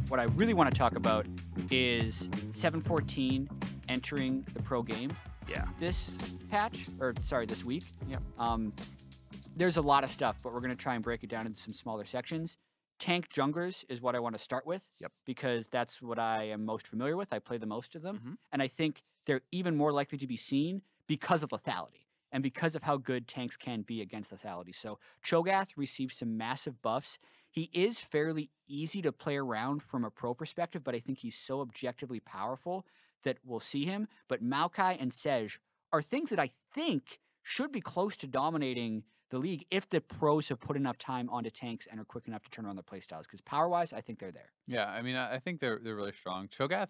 what I really want to talk about is 714 entering the pro game. Yeah. This patch, or sorry, this week. Yep. There's a lot of stuff, but we're going to try and break it down into some smaller sections. Tank junglers is what I want to start with. Yep. Because that's what I am most familiar with. I play the most of them. Mm-hmm. And I think they're even more likely to be seen because of lethality and because of how good tanks can be against lethality. So Cho'Gath received some massive buffs. He is fairly easy to play around from a pro perspective, but I think he's so objectively powerful that we'll see him. But Maokai and Sej are things that I think should be close to dominating the league if the pros have put enough time onto tanks and are quick enough to turn around their playstyles. Because power-wise, I think they're there. Yeah, I mean, I think they're really strong. Cho'Gath,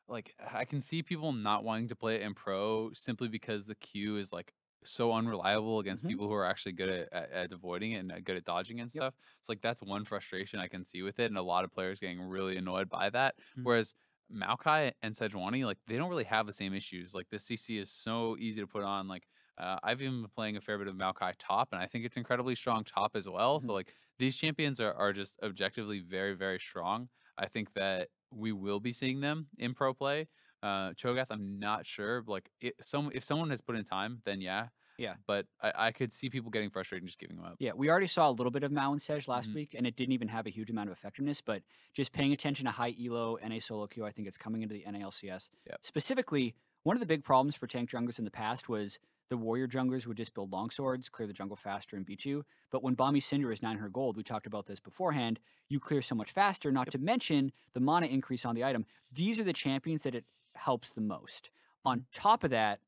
like, I can see people not wanting to play it in pro simply because the Q is like so unreliable against people who are actually good at avoiding it and good at dodging and stuff. It's like that's one frustration I can see with it, and a lot of players getting really annoyed by that. Whereas Maokai and Sejuani, like, they don't really have the same issues. Like, the CC is so easy to put on. Like, I've even been playing a fair bit of Maokai top, and I think it's incredibly strong top as well. So, like, these champions are just objectively very, very strong. I think that we will be seeing them in pro play. Cho'Gath, I'm not sure. Like, if someone has put in time, then yeah. Yeah. But I could see people getting frustrated and just giving them up. Yeah, we already saw a little bit of Mao and Sej last week, and it didn't even have a huge amount of effectiveness, but just paying attention to high elo, NA solo queue, I think it's coming into the NA LCS. Yep. Specifically, one of the big problems for tank junglers in the past was the warrior junglers would just build longswords, clear the jungle faster, and beat you. But when Bombi Cinder is 900 gold, we talked about this beforehand, you clear so much faster, not to mention the mana increase on the item. These are the champions that it helps the most. On top of that,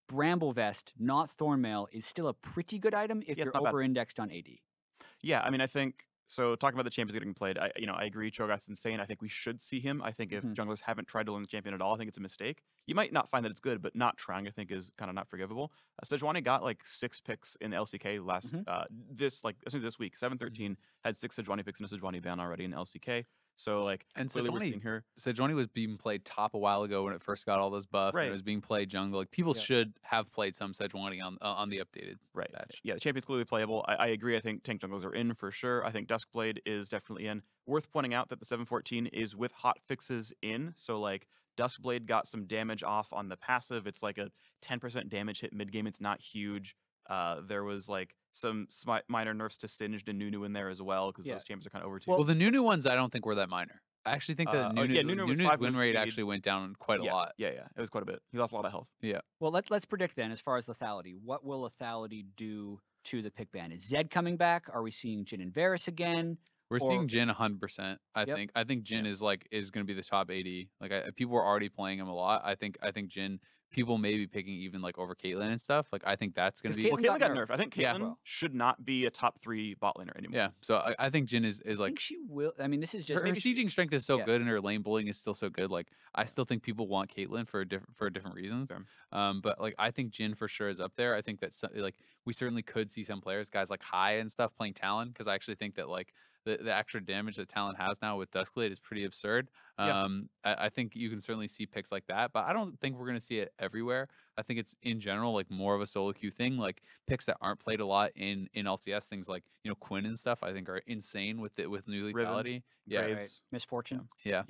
Bramble Vest, not Thornmail, is still a pretty good item if you're over-indexed on AD. Yeah, I mean, I think, so talking about the champions getting played, I agree, Cho'Gath's insane. I think we should see him. I think if junglers haven't tried to learn the champion at all, I think it's a mistake. You might not find that it's good, but not trying, I think, is kind of not forgivable. Sejuani got like 6 picks in LCK last, this week. 713 had 6 Sejuani picks in a Sejuani ban already in LCK. So, like, and clearly we're seeing her. Sejuani was being played top a while ago when it first got all those buffs. And it was being played jungle. Like, people should have played some Sejuani on the updated patch. Yeah, the champion's clearly playable. I agree. I think tank junglers are in for sure. I think Duskblade is definitely in. Worth pointing out that the 714 is with hot fixes in. So, like, Duskblade got some damage off on the passive. It's like a 10% damage hit mid-game. It's not huge. There was like some minor nerfs to Singed and Nunu in there as well because those champions are kind of over too. Well, the Nunu ones I don't think were that minor. I actually think that Nunu's win rate actually went down quite a lot. Yeah, it was quite a bit. He lost a lot of health. Yeah. Well, let's predict then as far as lethality. What will lethality do to the pick ban? Is Zed coming back? Are we seeing Jhin and Varus again? We're seeing Jhin 100%. I think Jhin is going to be the top 80. Like people were already playing him a lot. I think Jhin, people may be picking even like over Caitlyn and stuff. Like I think that's going to be. Well, Caitlyn got nerfed. I think Caitlyn should not be a top 3 bot laner anymore. Yeah. So I think Jhin is like. I think she will. I mean, this is just her sieging strength is so good and her lane bullying is still so good. Like I still think people want Caitlyn for different reasons. But like I think Jhin for sure is up there. I think that like we certainly could see some players, guys like High and stuff, playing Talon because I actually think that like. The extra damage that Talon has now with Duskblade is pretty absurd. I think you can certainly see picks like that, but I don't think we're going to see it everywhere. I think it's in general like more of a solo queue thing, like picks that aren't played a lot in LCS, things like Quinn and stuff. I think are insane with new lethality. Misfortune. Yeah.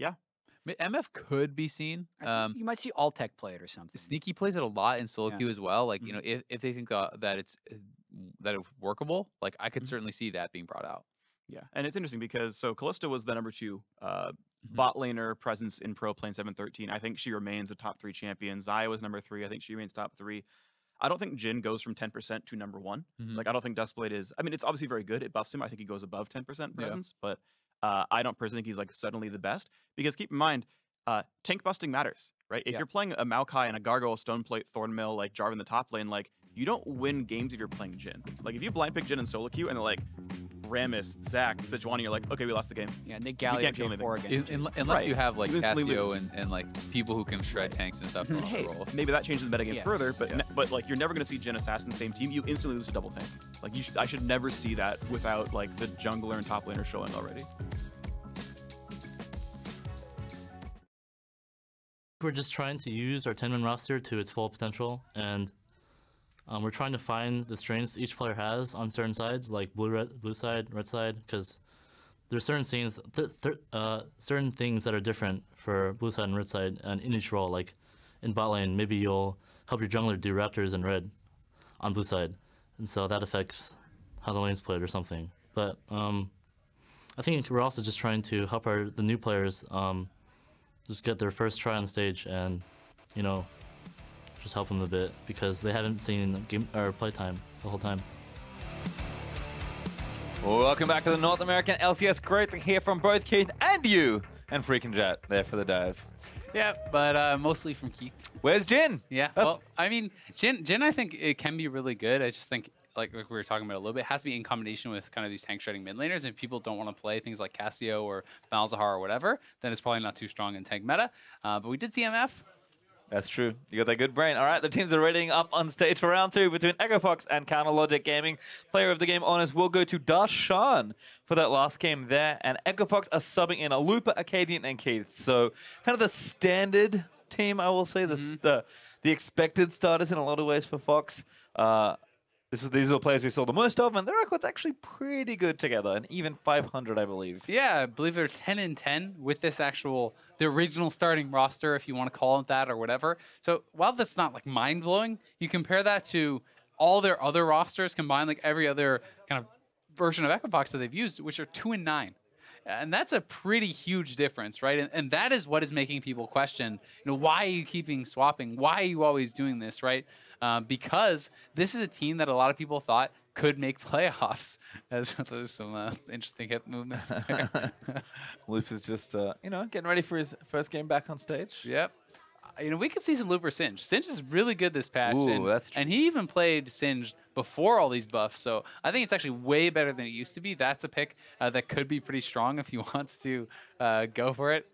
MF could be seen. You might see Altec play it or something. Sneaky plays it a lot in solo queue as well. Like if they think that it's workable, like I could certainly see that being brought out. Yeah, and it's interesting because Kalista was the number 2 bot laner presence in pro playing 713. I think she remains a top 3 champion. Xayah was number 3. I think she remains top 3. I don't think Jhin goes from 10% to number 1. Like I don't think Duskblade is. I mean, it's obviously very good. It buffs him. I think he goes above 10% presence, but I don't personally think he's like suddenly the best because keep in mind, tank busting matters, right? If you're playing a Maokai and a Gargoyle, Stoneplate, Thornmail, like Jarvan in the top lane, like you don't win games if you're playing Jhin. Like if you blind pick Jhin in solo queue and they're like. Ramus, Zach, Sejuani, you're like, okay, we lost the game. Yeah, and they can't kill anything. Unless you have like Cassio and like people who can shred tanks and stuff. Hey, maybe that changes the metagame further, but like you're never going to see Jhin Assassin in the same team. You instantly lose to double tank. Like I should never see that without like the jungler and top laner showing already. We're just trying to use our 10-man roster to its full potential, and we're trying to find the strengths each player has on certain sides, like blue side, red side, because there's certain scenes, certain things that are different for blue side and red side, and in each role, like in bot lane, maybe you'll help your jungler do raptors in red on blue side, and so that affects how the lane's played or something. But I think we're also just trying to help the new players just get their first try on stage, and just help them a bit because they haven't seen game or play time the whole time. Welcome back to the North American LCS. Great to hear from both Keith and you and freaking Jet there for the dive. Yeah, but mostly from Keith. Where's Jhin? Yeah, well, I mean, Jhin, I think it can be really good. I just think, like we were talking about a little bit, it has to be in combination with kind of these tank shredding mid laners. If people don't want to play things like Cassio or Malzahar or whatever, then it's probably not too strong in tank meta. But we did see MF. That's true. You got that good brain. All right, the teams are readying up on stage for round 2 between EchoFox and Counterlogic Gaming. Player of the game honors will go to Darshan for that last game there. And EchoFox are subbing in a Looper, Akaadian, and Keith. So kind of the standard team, I will say. The expected starters in a lot of ways for Fox. These were the players we saw the most of, and their record's actually pretty good together, and even 500, I believe. Yeah, I believe they're 10-10 with this the original starting roster, if you want to call it that or whatever. So while that's not like mind-blowing, you compare that to all their other rosters combined, like every other kind of version of EchoFox that they've used, which are 2-9. And that's a pretty huge difference, right? And that is what is making people question, why are you keeping swapping? Why are you always doing this, right? Because this is a team that a lot of people thought could make playoffs. As there's some interesting hip movements there. Loop is just, getting ready for his first game back on stage. Yep. We could see some Looper Singed. Singed is really good this patch. Ooh, that's true. And he even played Singed before all these buffs. So I think it's actually way better than it used to be. That's a pick that could be pretty strong if he wants to go for it.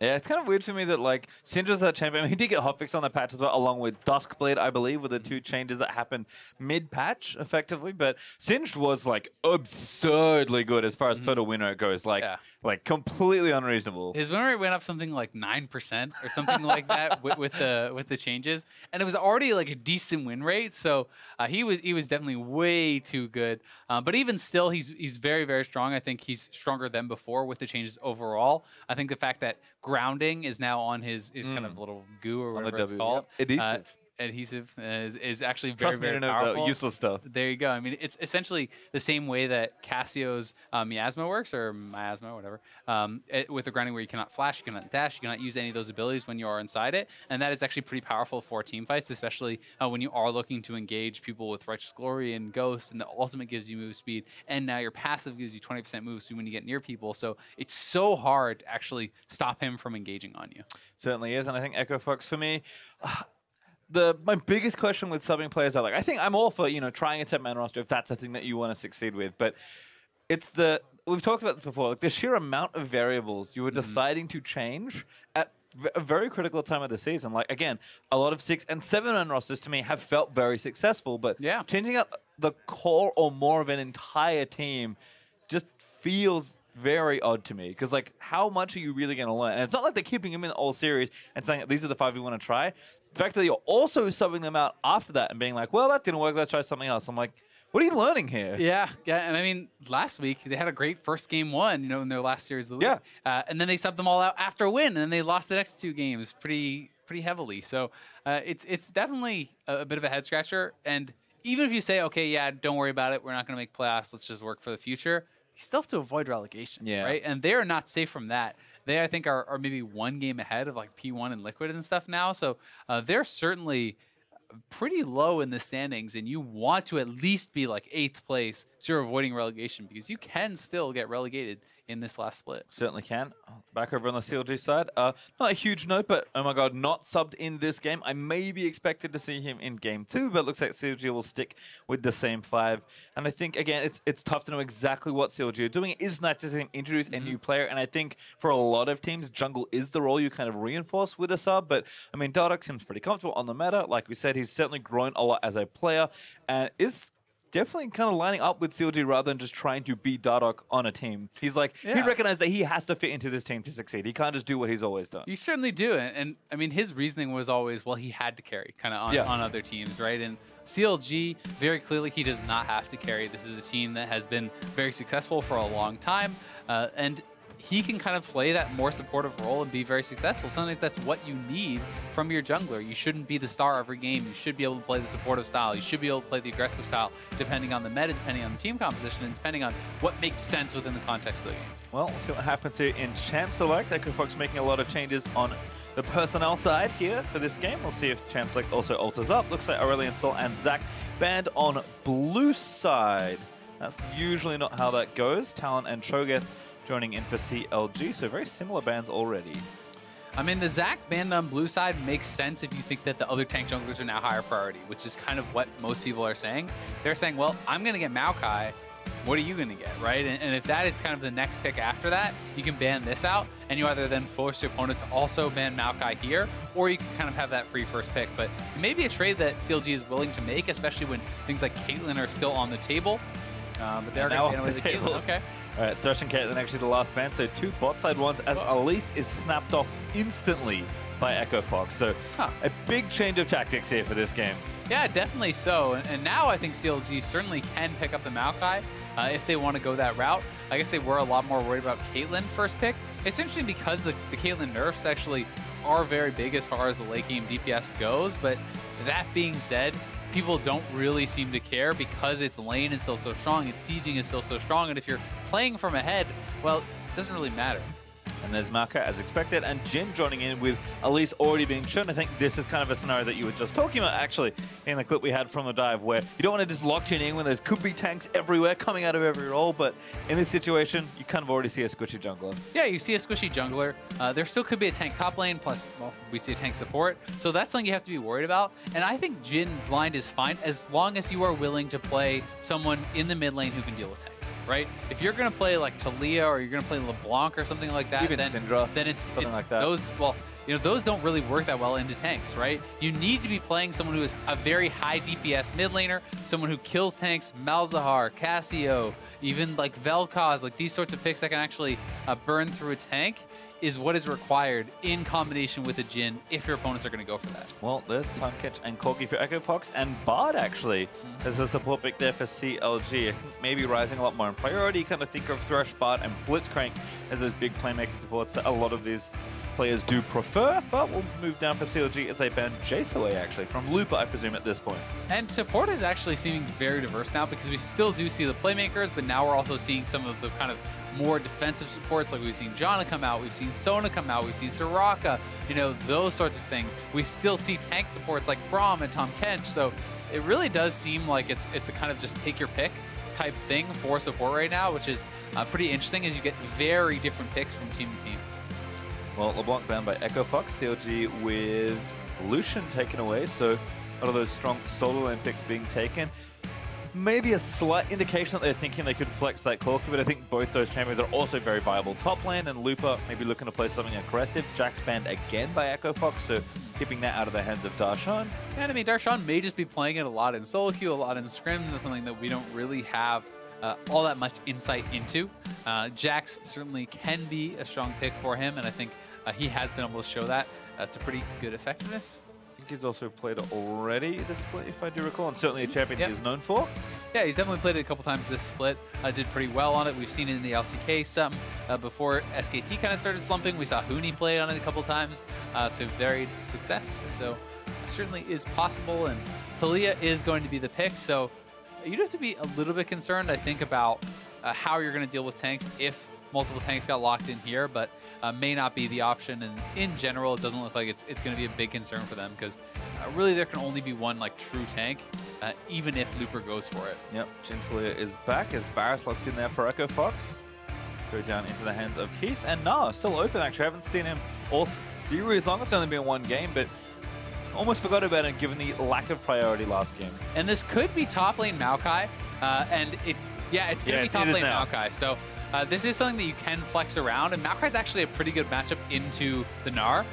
Yeah, it's kind of weird for me that, like, Syndra's that champion. I mean, he did get hotfix on the patch as well, along with Duskblade, I believe, were the 2 changes that happened mid-patch, effectively. But Singed was, like, absurdly good as far as total win rate goes. Like, completely unreasonable. His win rate went up something like 9% or something like that with the changes. And it was already, like, a decent win rate. So he was definitely way too good. But even still, he's very, very strong. I think he's stronger than before with the changes overall. I think the fact that grounding is now on his kind of little goo or whatever it's called. Yep. Adhesive is actually very, very powerful. powerful. Useless stuff. There you go. I mean, it's essentially the same way that Cassio's miasma works, or miasma, whatever, with the grounding where you cannot flash, you cannot dash, you cannot use any of those abilities when you are inside it. And that is actually pretty powerful for team fights, especially when you are looking to engage people with Righteous Glory and Ghost, and the ultimate gives you move speed, and now your passive gives you 20% move speed when you get near people. So it's so hard to actually stop him from engaging on you. Certainly is, and I think EchoFox, for me, my biggest question with subbing players are, like, I think I'm all for, trying a 10-man roster if that's a thing that you want to succeed with, but it's we've talked about this before, like the sheer amount of variables you were deciding to change at a very critical time of the season. Like, again, a lot of 6- and 7-man rosters to me have felt very successful, but changing out the core or more of an entire team just feels very odd to me, because, like, how much are you really going to learn? And it's not like they're keeping them in the whole series and saying these are the 5 we want to try. The fact that you're also subbing them out after that and being like, well, that didn't work, let's try something else. I'm like, what are you learning here? Yeah, and I mean, last week they had a great first game one, in their last series of the league. And then they subbed them all out after a win, and then they lost the next 2 games pretty heavily. So it's definitely a bit of a head scratcher. And even if you say, okay, yeah, don't worry about it, we're not going to make playoffs, let's just work for the future, you still have to avoid relegation, right? And they are not safe from that. They, I think, are maybe 1 game ahead of, like, P1 and Liquid and stuff now. So they're certainly pretty low in the standings, and you want to at least be, like, 8th place so you're avoiding relegation, because you can still get relegated in this last split. Certainly can. Back over on the CLG side, not a huge note, but oh my god, not subbed in this game. I may be expected to see him in game 2, but it looks like CLG will stick with the same 5. And I think, again, it's tough to know exactly what CLG are doing. It is nice to see him introduce a new player, and I think for a lot of teams, jungle is the role you kind of reinforce with a sub. But I mean, Dardoch seems pretty comfortable on the meta. Like we said, he's certainly grown a lot as a player, and is definitely kind of lining up with CLG rather than just trying to beat Dardoch on a team. He's like, he recognized that he has to fit into this team to succeed. He can't just do what he's always done. You certainly do. And I mean, his reasoning was always, well, he had to carry kind of on other teams, right? And CLG, very clearly he does not have to carry. This is a team that has been very successful for a long time, and he can kind of play that more supportive role and be very successful. Sometimes that's what you need from your jungler. You shouldn't be the star every game. You should be able to play the supportive style. You should be able to play the aggressive style, depending on the meta, depending on the team composition, and depending on what makes sense within the context of the game. Well, we'll see what happens here in Champ Select. AKOFox making a lot of changes on the personnel side here for this game. We'll see if Champ Select also alters up. Looks like Aurelion Sol and Zach banned on blue side. That's usually not how that goes. Talon and Cho'Gath joining in for CLG, so very similar bans already. I mean, the Zac banned on blue side makes sense if you think that the other tank junglers are now higher priority, which is kind of what most people are saying. They're saying, well, I'm going to get Maokai. What are you going to get, right? And if that is kind of the next pick after that, you can ban this out, and you either then force your opponent to also ban Maokai here, or you can kind of have that free first pick. But maybe a trade that CLG is willing to make, especially when things like Caitlyn are still on the table. But they're going to ban away the Caitlyn. Okay. All right, Darshan and Caitlyn actually the last ban, so 2 bot side ones as Elise is snapped off instantly by AKOFox. So a big change of tactics here for this game. Yeah, definitely so. And now I think CLG certainly can pick up the Maokai if they want to go that route. I guess they were a lot more worried about Caitlyn first pick. It's interesting because the Caitlyn nerfs actually are very big as far as the late game DPS goes. But that being said, people don't really seem to care because its lane is still so strong, its sieging is still so strong, and if you're playing from ahead, well, it doesn't really matter. And there's Maokai as expected, and Jhin joining in with Elise already being shown. I think this is kind of a scenario that you were just talking about, actually, in the clip we had from the dive, where you don't want to just lock Jhin in when there could be tanks everywhere coming out of every role, but in this situation, you kind of already see a squishy jungler. Yeah, you see a squishy jungler. There still could be a tank top lane, plus, well, we see a tank support, so that's something you have to be worried about. And I think Jhin blind is fine as long as you are willing to play someone in the mid lane who can deal with tanks, right? If you're going to play like Taliyah or you're going to play LeBlanc or something like that, even Syndra, then it's like that. Those, well, you know, those don't really work that well into tanks, right? You need to be playing someone who is a very high DPS mid laner, someone who kills tanks, Malzahar, Cassio, even like Vel'Koz, like these sorts of picks that can actually burn through a tank is what is required in combination with a Jhin if your opponents are going to go for that. Well, there's Tahm, Kench, and Corki for AKOFox, and Bard actually as a support pick there for CLG. I think maybe rising a lot more in priority. Kind of think of Thresh, Bard, and Blitzcrank as those big playmaking supports that a lot of these players do prefer, but we'll move down for CLG as they ban Jace away, actually, from Looper, I presume, at this point. And support is actually seeming very diverse now because we still do see the playmakers, but now we're also seeing some of the kind of more defensive supports, like we've seen Janna come out, we've seen Sona come out, we've seen Soraka, you know, those sorts of things. We still see tank supports like Braum and Tahm Kench, so it really does seem like it's a kind of just take your pick type thing for support right now, which is pretty interesting as you get very different picks from team to team. Well, LeBlanc banned by AKOFox, CLG with Lucian taken away, so a lot of those strong solo lane picks being taken. Maybe a slight indication that they're thinking they could flex that Corki, but I think both those champions are also very viable top lane, and Looper maybe looking to play something aggressive. Jack's banned again by AKOFox, so keeping that out of the hands of Darshan. And I mean, Darshan may just be playing it a lot in solo queue, a lot in scrims, and something that we don't really have all that much insight into. Jax certainly can be a strong pick for him, and I think he has been able to show that. It's a pretty good effectiveness. I think he's also played it already this split, if I do recall, and certainly a champion he is known for. Yeah, he's definitely played it a couple times this split. Did pretty well on it. We've seen it in the LCK some. Before SKT kind of started slumping, we saw Huhi play it on it a couple times to varied success. So it certainly is possible, and Taliyah is going to be the pick. So you'd have to be a little bit concerned, I think, about how you're going to deal with tanks if multiple tanks got locked in here, but may not be the option. And in general, it doesn't look like it's going to be a big concern for them because really there can only be one like true tank, even if Looper goes for it. Yep, Taliyah is back as Varus locked in there for AKOFox. Go down into the hands of Keith, and Gnar still open actually. I haven't seen him all series long. It's only been one game, but almost forgot about him given the lack of priority last game. And this could be top lane Maokai, and it's going to be top lane Maokai. So this is something that you can flex around, and Maokai is actually a pretty good matchup into the Gnar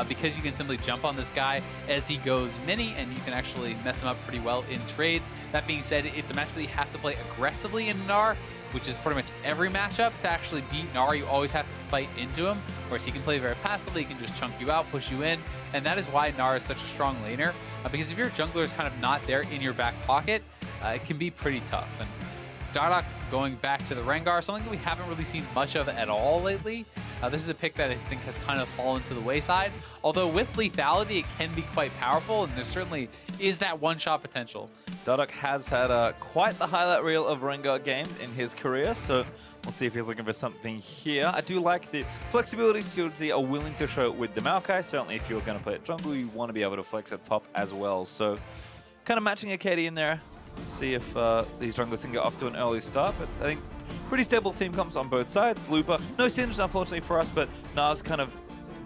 because you can simply jump on this guy as he goes mini, and you can actually mess him up pretty well in trades. That being said, it's a matchup that you have to play aggressively in Gnar, which is pretty much every matchup. To actually beat Gnar, you always have to fight into him, whereas he can play very passively, he can just chunk you out, push you in, and that is why Gnar is such a strong laner, because if your jungler is kind of not there in your back pocket, it can be pretty tough. And Dardoch going back to the Rengar, something that we haven't really seen much of at all lately. This is a pick that I think has kind of fallen to the wayside, although with lethality, it can be quite powerful, and there certainly is that one-shot potential. Dardoch has had quite the highlight reel of Rengar games in his career, so we'll see if he's looking for something here. I do like the flexibility CLG are willing to show it with the Maokai. Certainly if you're going to play at jungle, you want to be able to flex at top as well. So kind of matching Akaadian there. See if these junglers can get off to an early start, but I think pretty stable team comps on both sides. Looper, no Singed unfortunately for us, but Gnar's kind of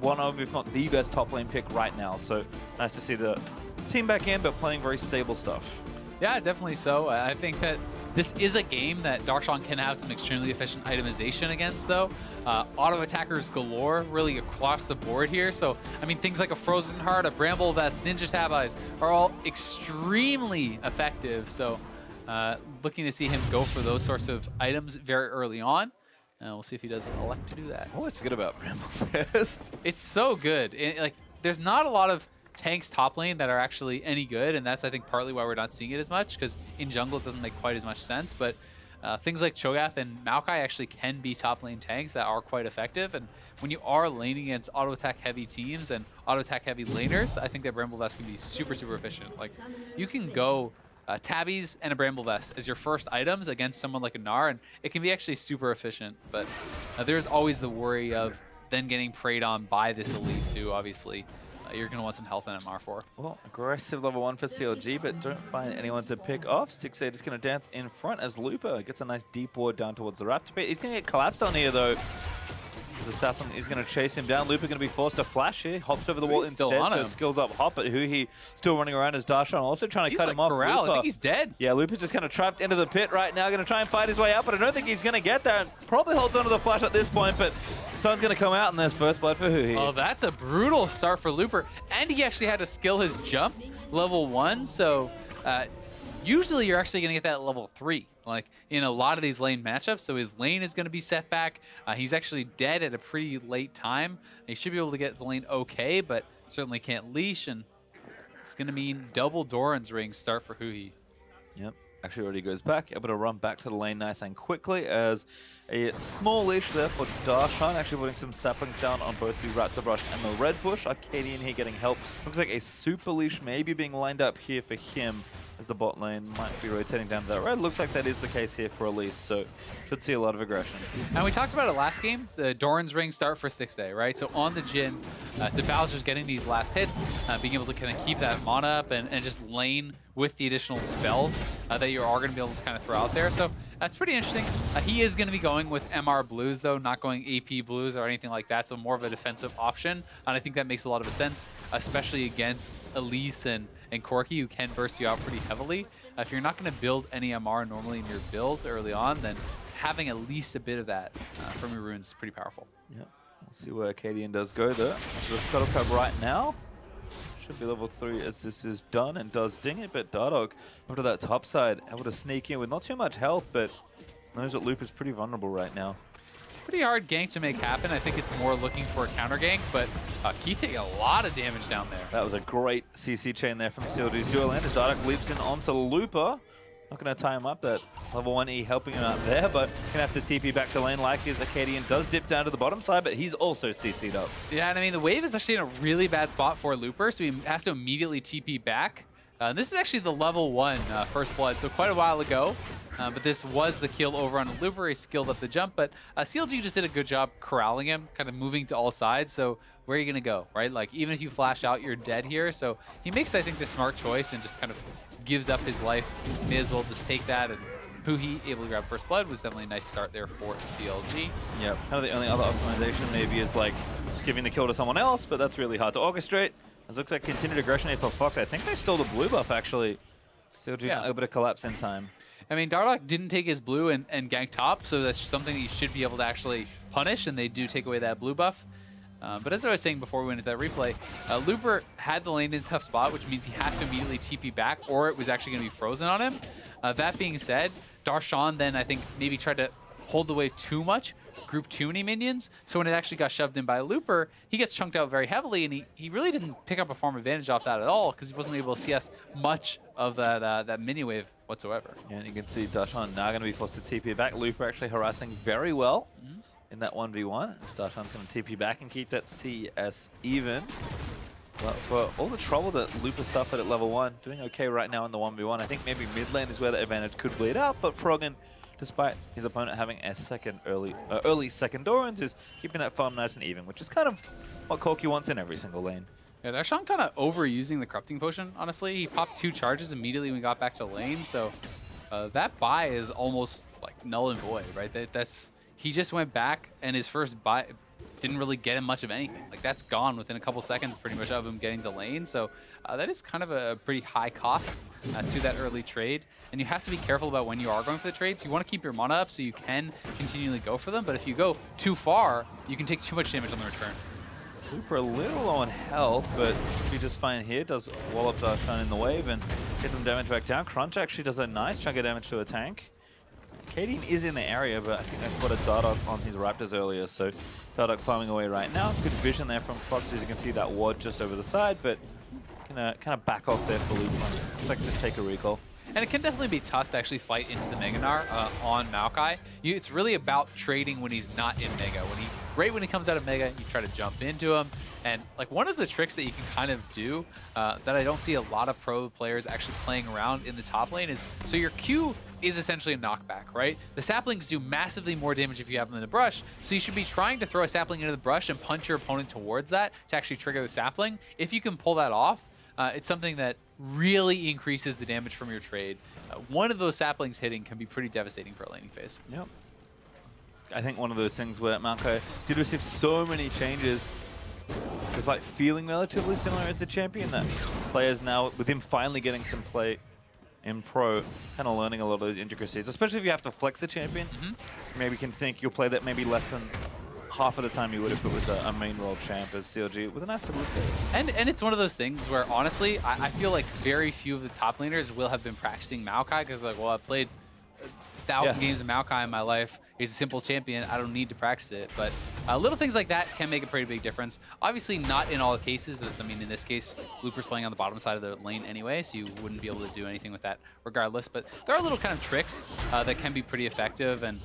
one of, if not the best top lane pick right now. So nice to see the team back in, but playing very stable stuff. Yeah, definitely so. I think that this is a game that Darshan can have some extremely efficient itemization against, though. Auto attackers galore, really across the board here. So, I mean, things like a Frozen Heart, a Bramble Vest, Ninja Tab Eyes are all extremely effective. So, looking to see him go for those sorts of items very early on. We'll see if he does elect to do that. I always forget about Bramble Vest. It's so good. Like, there's not a lot of tanks top lane that are actually any good, and that's I think partly why we're not seeing it as much, because in jungle it doesn't make quite as much sense. But things like Cho'Gath and Maokai actually can be top lane tanks that are quite effective, and when you are laning against auto attack heavy teams and auto attack heavy laners, I think that Bramble Vest can be super efficient. Like, you can go tabbies and a Bramble Vest as your first items against someone like a Gnar, and it can be actually super efficient. But there's always the worry of then getting preyed on by this Elise, who obviously you're going to want some health in MR for. Well, aggressive level 1 for CLG, but don't find anyone to pick off. Stixxay just going to dance in front as Looper gets a nice deep ward down towards the Raptor pit. He's going to get collapsed on here, though. The Sapling is going to chase him down. Looper going to be forced to flash here. Hops over the wall instead, so skills up hop, but Huhi still running around as Darshan also trying to cut him off. I think he's dead. Yeah, Looper's just kind of trapped into the pit right now, going to try and fight his way out, but I don't think he's going to get there. Probably holds onto the flash at this point, but Sun's going to come out, and there's first blood for Huhi. Oh, that's a brutal start for Looper, and he actually had to skill his jump level 1, so usually you're actually going to get that at level 3. Like in a lot of these lane matchups, so his lane is going to be set back. He's actually dead at a pretty late time. He should be able to get the lane okay, but certainly can't leash, and it's going to mean double Doran's ring start for Huhi. Yep, actually already goes back, able to run back to the lane nice and quickly as a small leash there for Darshan, actually putting some saplings down on both the Raptor Brush and the Red Bush. Akaadian here getting help. Looks like a super leash maybe being lined up here for him, as the bot lane might be rotating down to that red. Looks like that is the case here for Elise, so should see a lot of aggression. And we talked about it last game, the Doran's ring start for Stixxay, right? So on the Jhin, it's about just getting these last hits, being able to kind of keep that mana up and just lane with the additional spells that you are going to be able to kind of throw out there. So that's pretty interesting. He is going to be going with MR blues, though, not going AP blues or anything like that, so more of a defensive option. And I think that makes a lot of sense, especially against Elise and Corki, who can burst you out pretty heavily. If you're not going to build any MR normally in your build early on, then having at least a bit of that from your runes is pretty powerful. Yeah, we'll see where Akaadian does go there. The Scuttle Crab right now should be level 3 as this is done and does ding it, but Dardoch up to that top side, able to sneak in with not too much health, but knows that Loop is pretty vulnerable right now. Pretty hard gank to make happen. I think it's more looking for a counter gank, but Keith taking a lot of damage down there. That was a great CC chain there from CLG's dual end as Dardoch leaps in onto Looper. Not going to tie him up, that level 1E helping him out there, but going to have to TP back to lane like his Akaadian does dip down to the bottom side, but he's also CC'd up. Yeah, and I mean, the wave is actually in a really bad spot for Looper, so he has to immediately TP back. This is actually the level 1 first blood, so quite a while ago. But this was the kill over on Looper. He skilled up the jump, but CLG just did a good job corralling him, kind of moving to all sides. So where are you going to go, right? Like, even if you flash out, you're dead here. So he makes, I think, the smart choice and just kind of gives up his life. May as well just take that. And Huhi able to grab first blood was definitely a nice start there for CLG. Yeah, kind of the only other optimization maybe is like giving the kill to someone else, but that's really hard to orchestrate. It looks like continued aggression here for Fox. I think they stole the blue buff, actually. CLG not able to collapse in time. I mean, Dardoch didn't take his blue and gank top, so that's something that you should be able to actually punish, and they do take away that blue buff. But as I was saying before we went into that replay, Looper had the lane in a tough spot, which means he has to immediately TP back, or it was actually going to be frozen on him. That being said, Darshan then, I think, maybe tried to hold the wave too much, group too many minions, so when it actually got shoved in by Looper, he gets chunked out very heavily, and he really didn't pick up a farm advantage off that at all, because he wasn't able to CS much of that mini wave whatsoever. Yeah, and you can see Darshan now going to be forced to TP back. Looper actually harassing very well in that 1v1. Darshan's going to TP back and keep that CS even. But for all the trouble that Looper suffered at level 1, doing okay right now in the 1v1. I think maybe mid lane is where the advantage could bleed out, but Froggen, despite his opponent having a early second Dorans, is keeping that farm nice and even, which is kind of what Corki wants in every single lane. Yeah, Darshan kind of overusing the corrupting potion, honestly. He popped 2 charges immediately when he got back to lane, so that buy is almost like null and void, right? He just went back, and his first buy didn't really get him much of anything. Like, that's gone within a couple seconds pretty much of him getting to lane, so that is kind of a pretty high cost to that early trade. And you have to be careful about when you are going for the trades. You want to keep your mana up so you can continually go for them, but if you go too far, you can take too much damage on the return. Looper a little low on health, but should be just fine here. Does wall up Darshan in the wave and get them damage back down. Crunch actually does a nice chunk of damage to a tank. Akaadian is in the area, but I think I spotted Dardoch on his Raptors earlier, so Dardoch farming away right now. Good vision there from Fox, as you can see that ward just over the side, but gonna kind of back off there for Looper. Looks like just take a recall. And it can definitely be tough to actually fight into the Mega Gnar on Maokai. It's really about trading when he's not in Mega. Right when he comes out of Mega, you try to jump into him. And like one of the tricks that you can kind of do that I don't see a lot of pro players actually playing around in the top lane is, so your Q is essentially a knockback, right? The saplings do massively more damage if you have them in the brush, so you should be trying to throw a sapling into the brush and punch your opponent towards that to actually trigger the sapling. If you can pull that off, it's something that really increases the damage from your trade. One of those saplings hitting can be pretty devastating for a laning phase. Yep. I think one of those things where Maokai did receive so many changes, despite feeling relatively similar as the champion, that players now, with him finally getting some play in pro, kind of learning a lot of those intricacies, especially if you have to flex the champion. Maybe you can think you'll play that maybe less than half of the time you would if it was a main role champ as CLG with a nice little play. And it's one of those things where, honestly, I feel like very few of the top laners will have been practicing Maokai, because like, well, I've played 1,000 games of Maokai in my life. He's a simple champion. I don't need to practice it. But little things like that can make a pretty big difference. Obviously, not in all cases. I mean, in this case, Looper's playing on the bottom side of the lane anyway, so you wouldn't be able to do anything with that regardless. But there are little kind of tricks that can be pretty effective, and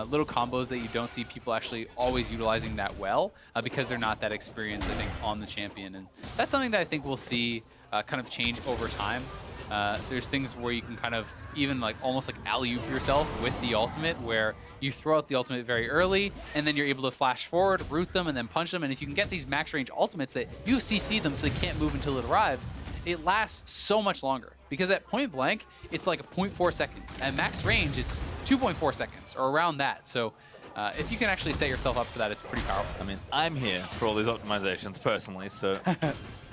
little combos that you don't see people actually always utilizing that well because they're not that experienced, I think, on the champion. And that's something that I think we'll see kind of change over time. There's things where you can kind of even like almost like alley-oop yourself with the ultimate, where you throw out the ultimate very early and then you're able to flash forward, root them, and then punch them. And if you can get these max range ultimates that you CC them so they can't move until it arrives, it lasts so much longer. Because at point blank, it's like 0.4 seconds. At max range, it's 2.4 seconds or around that. So if you can actually set yourself up for that, it's pretty powerful. I mean, I'm here for all these optimizations personally, so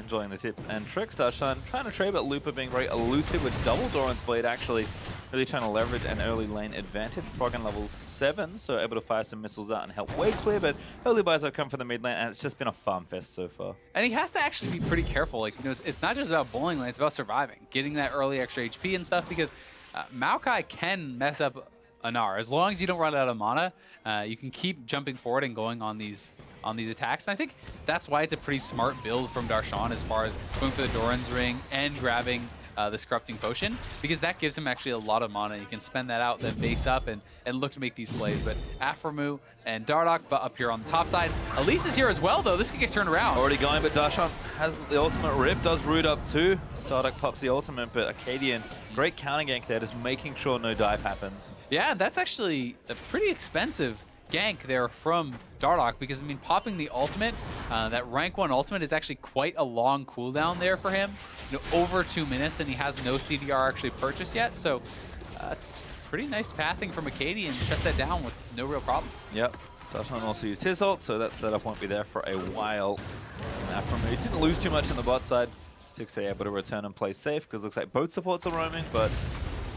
enjoying the tips and tricks. Darshan trying to trade, but Looper being very elusive with double Doran's Blade, actually really trying to leverage an early lane advantage. Froggen level 7, so able to fire some missiles out and help wave clear, but early buys have come from the mid lane, and it's just been a farm fest so far. And he has to actually be pretty careful. Like, you know, it's not just about bowling lane, it's about surviving, getting that early extra HP and stuff, because Maokai can mess up a Gnar. As long as you don't run out of mana, you can keep jumping forward and going on these attacks. And I think that's why it's a pretty smart build from Darshan as far as going for the Doran's Ring and grabbing this Corrupting Potion, because that gives him actually a lot of mana. You can spend that out, then base up and look to make these plays. But aphromoo and Dardoch up here on the top side. Elise is here as well, though. This could get turned around. Already going, but Darshan has the ultimate rip, does root up too. Dardoch pops the ultimate, but Akaadian, great counter gank there, just making sure no dive happens. Yeah, that's actually a pretty expensive gank there from Dardoch, because, I mean, popping the ultimate, that rank 1 ultimate is actually quite a long cooldown there for him. You know, over 2 minutes, and he has no CDR actually purchased yet, so it's pretty nice pathing from Akaadian. Shut that down with no real problems. Yep. Darshan also used his ult, so that setup won't be there for a while. He didn't lose too much on the bot side. Stixxay able to return and play safe, because it looks like both supports are roaming, but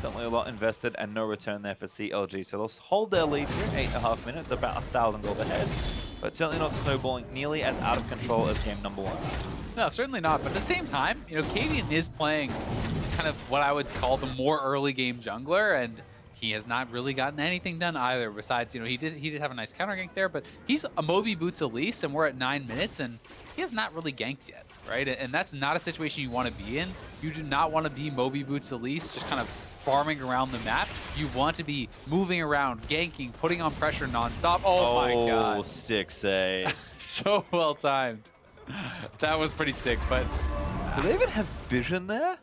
Certainly a lot invested and no return there for CLG. So they'll hold their lead here in 8.5 minutes, about 1,000 gold ahead. But certainly not snowballing nearly as out of control as game number 1. No, certainly not. But at the same time, you know, Akaadian is playing kind of what I would call the more early game jungler, and he has not really gotten anything done either. Besides, you know, he did have a nice counter gank there, but he's a Moby boots Elise, and we're at 9 minutes, and he has not really ganked yet, right? And that's not a situation you want to be in. You do not want to be Moby boots Elise, just kind of farming around the map. You want to be moving around, ganking, putting on pressure nonstop. Oh my god. Oh, Stixxay. So well timed. That was pretty sick, but Do they even have vision there?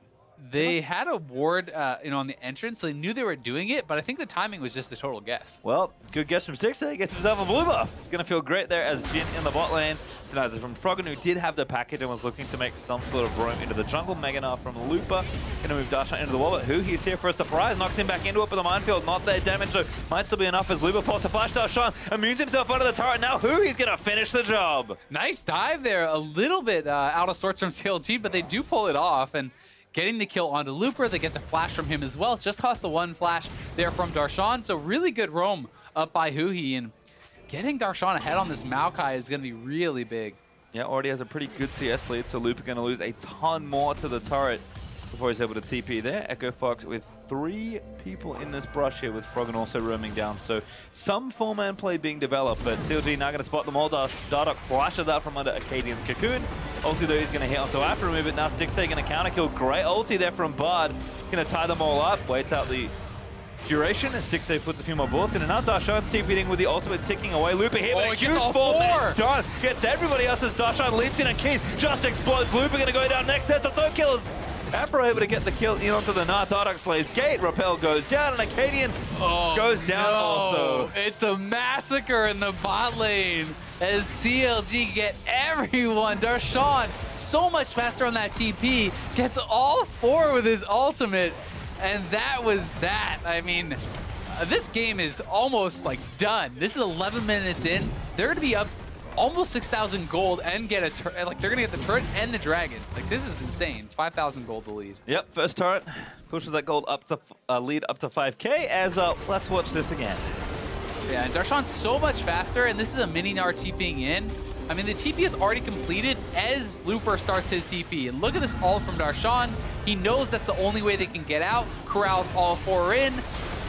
they had a ward you know, on the entrance, so they knew they were doing it, but I think the timing was just a total guess. Well, good guess from Stixxay. Gets himself a blue buff. He's going to feel great there as Jhin in the bot lane. Denies it from Froggen, who did have the package and was looking to make some sort of roam into the jungle. Gnar from Looper. Going to move Darshan into the wall, but Huhi's here for a surprise. Knocks him back into it, but the minefield not there. Damage, so might still be enough as Looper pops to flash. Darshan immunes himself under the turret. Now Huhi's going to finish the job. Nice dive there. A little bit out of sorts from CLG, but they do pull it off. And getting the kill onto Looper, they get the flash from him as well. Just cost the one flash there from Darshan. So really good roam up by Huhi. And getting Darshan ahead on this Maokai is going to be really big. Yeah, already has a pretty good CS lead, so Looper going to lose a ton more to the turret before he's able to TP there. Echo Fox with 3 people in this brush here, with Froggen also roaming down. So some 4-man play being developed, but CLG now going to spot them all. Dardoch flashes out from under Akaadian's cocoon. Ulti though, he's going to hit onto aphromoo, but now Stixxay going to counter kill. Great ulti there from Bard. Going to tie them all up, waits out the duration as Stixxay puts a few more bullets in, and now Darshan's TPing with the ultimate ticking away. Looper here, but he gets all 4 minutes done. Gets everybody else as Darshan leaps in, and Keith just explodes. Looper going to go down next. There's the third kill. Aphro able to get the kill in onto the Gnar. Dardoch slays Gate. Rappel goes down, and Akaadian goes down also. It's a massacre in the bot lane as CLG get everyone. Darshan, so much faster on that TP, gets all 4 with his ultimate. And that was that. I mean, this game is almost like done. This is 11 minutes in. They're going to be up almost 6,000 gold and get a like they're going to get the turret and the dragon. Like, this is insane. 5,000 gold to lead. Yep, first turret pushes that gold up to lead up to 5K. As let's watch this again. Yeah, and Darshan's so much faster, and this is a mini Gnar TPing in. I mean, the TP is already completed as Looper starts his TP. And look at this ult from Darshan. He knows that's the only way they can get out. Corrals all 4 in.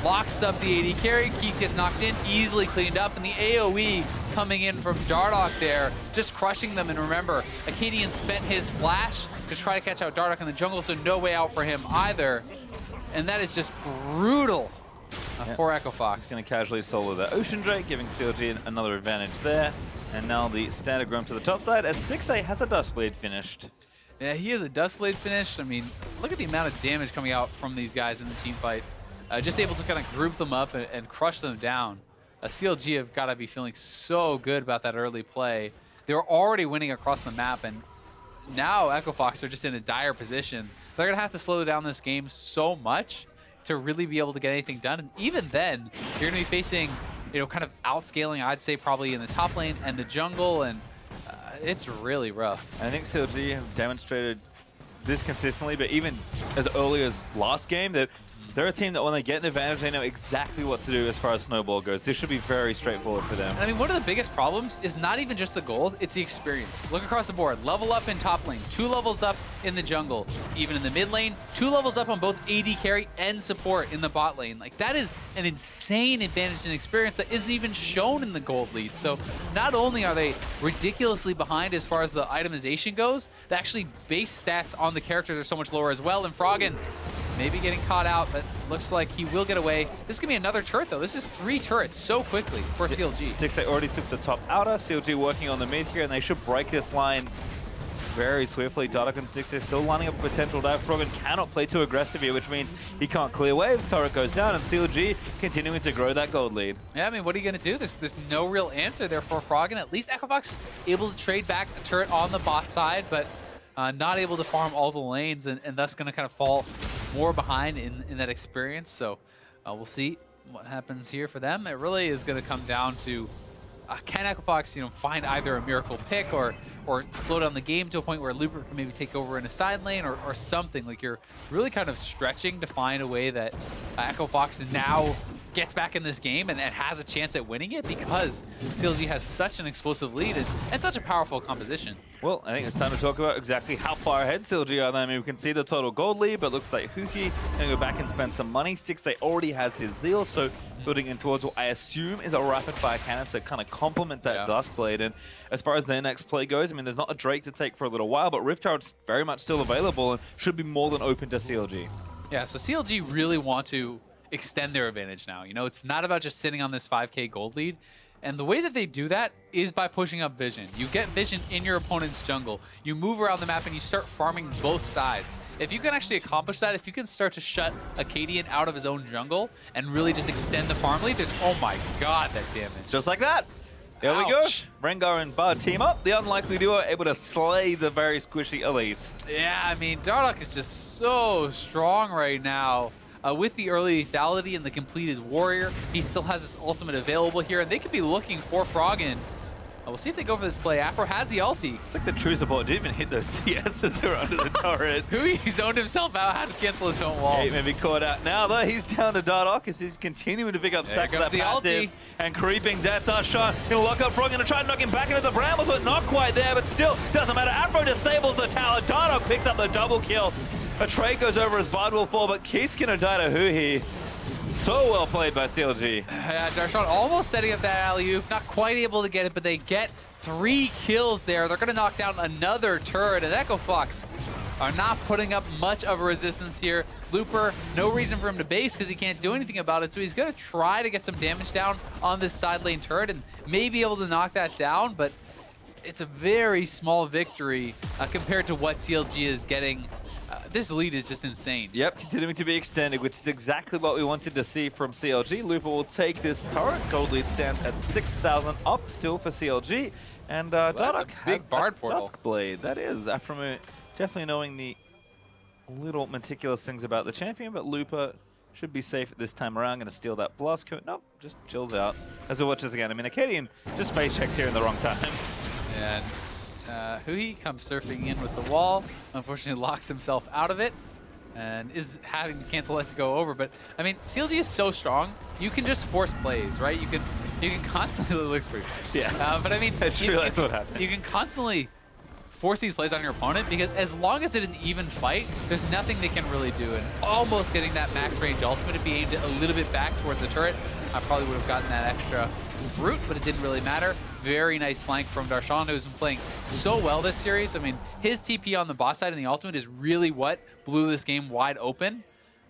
Locks up the AD carry. Keith gets knocked in, easily cleaned up. And the AoE coming in from Dardoch there, just crushing them. And remember, Akaadian spent his flash to try to catch out Dardoch in the jungle, so no way out for him either. And that is just brutal. Poor Echo Fox. He's going to casually solo the Ocean Drake, giving CLG another advantage there. And now the standard roam to the top side as Stixxay has a Dustblade finished. Yeah, he has a Dustblade finished. I mean, look at the amount of damage coming out from these guys in the team fight. Just able to kind of group them up and crush them down. CLG have got to be feeling so good about that early play. They were already winning across the map, and now Echo Fox are just in a dire position. They're going to have to slow down this game so much to really be able to get anything done. And even then, you're going to be facing, you know, kind of outscaling, I'd say, probably in the top lane and the jungle, and it's really rough. I think CLG have demonstrated this consistently, but even as early as last game, that they're a team that when they get an advantage, they know exactly what to do as far as snowball goes. This should be very straightforward for them. And I mean, one of the biggest problems is not even just the gold, it's the experience. Look across the board. Level up in top lane, 2 levels up in the jungle. Even in the mid lane, 2 levels up on both AD carry and support in the bot lane. Like, that is an insane advantage in experience that isn't even shown in the gold lead. So not only are they ridiculously behind as far as the itemization goes, the actually base stats on the characters are so much lower as well. And Froggen maybe getting caught out, but looks like he will get away. This is going to be another turret, though. This is 3 turrets so quickly for CLG. Stixxay already took the top outer. CLG working on the mid here, and they should break this line very swiftly. Dardoch and Stixxay still lining up a potential dive. Froggen cannot play too aggressive here, which means he can't clear waves. Turret goes down, and CLG continuing to grow that gold lead. Yeah, I mean, what are you going to do? There's no real answer there for Froggen. At least Echo Fox able to trade back a turret on the bot side, but not able to farm all the lanes, and thus going to kind of fall more behind in that experience. So we'll see what happens here for them. It really is going to come down to can Echo Fox, you know, find either a miracle pick or or slow down the game to a point where Looper can maybe take over in a side lane or something. Like, you're really kind of stretching to find a way that Echo Fox now gets back in this game and has a chance at winning it, because CLG has such an explosive lead and such a powerful composition. Well, I think it's time to talk about exactly how far ahead CLG are. I mean, we can see the total gold lead, but looks like Huhi can go back and spend some money. Stixxay already has his Zeal, so building in towards what I assume is a rapid fire cannon to kind of complement that Duskblade. And as far as their next play goes, I mean, there's not a Drake to take for a little while, but Rift Herald's very much still available and should be more than open to CLG. Yeah, so CLG really want to extend their advantage now. You know, it's not about just sitting on this 5k gold lead. And the way that they do that is by pushing up vision. You get vision in your opponent's jungle. You move around the map and you start farming both sides. If you can actually accomplish that, if you can start to shut Akaadian out of his own jungle and really just extend the farm lead, there's, oh my god, that damage. Just like that. There we go. Rengar and Bard team up. The unlikely duo able to slay the very squishy Elise. Yeah, I mean, Dardoch is just so strong right now. With the early lethality and the completed warrior, he still has his ultimate available here, and they could be looking for Froggen. We'll see if they go for this play. Afro has the ulti. It's like the true support didn't even hit those CSs that are under the turret. Huhi zoned himself out, had to cancel his own wall. He may be caught out now, though. He's down to Dardoch as he's continuing to pick up stacks of that passive. And creeping death. Darshan, he'll lock up Froggen and try and knock him back into the brambles, but not quite there. But still, doesn't matter. Afro disables the tower. Dardoch picks up the double kill. A trade goes over as Bard will fall, but Keith's gonna die to Huhi. So well played by CLG. Yeah, Darshan almost setting up that alley-oop. Not quite able to get it, but they get 3 kills there. They're gonna knock down another turret, and Echo Fox are not putting up much of a resistance here. Looper, no reason for him to base because he can't do anything about it, so he's gonna try to get some damage down on this side lane turret and may be able to knock that down, but it's a very small victory compared to what CLG is getting. This lead is just insane. Yep, continuing to be extended, which is exactly what we wanted to see from CLG. Looper will take this turret. Gold lead stands at 6,000 up still for CLG. And Dardoch has big Bard portal. Duskblade. That is aphromoo definitely knowing the little meticulous things about the champion, but Looper should be safe at this time around. Going to steal that blast coat. Nope, just chills out. As we watch this again, I mean, Akaadian just face checks here in the wrong time. And Huhi comes surfing in with the wall, unfortunately locks himself out of it, and is having to cancel it to go over. But I mean, CLG is so strong, you can just force plays, right? You can constantly looks pretty funny. Yeah. But I mean, I just realized what happened. You can constantly force these plays on your opponent, because as long as it's an even fight, there's nothing they can really do. And almost getting that max range ultimate, if he aimed it a little bit back towards the turret, I probably would have gotten that extra root, but it didn't really matter. Very nice flank from Darshan, who's been playing so well this series. I mean, his TP on the bot side and the ultimate is really what blew this game wide open.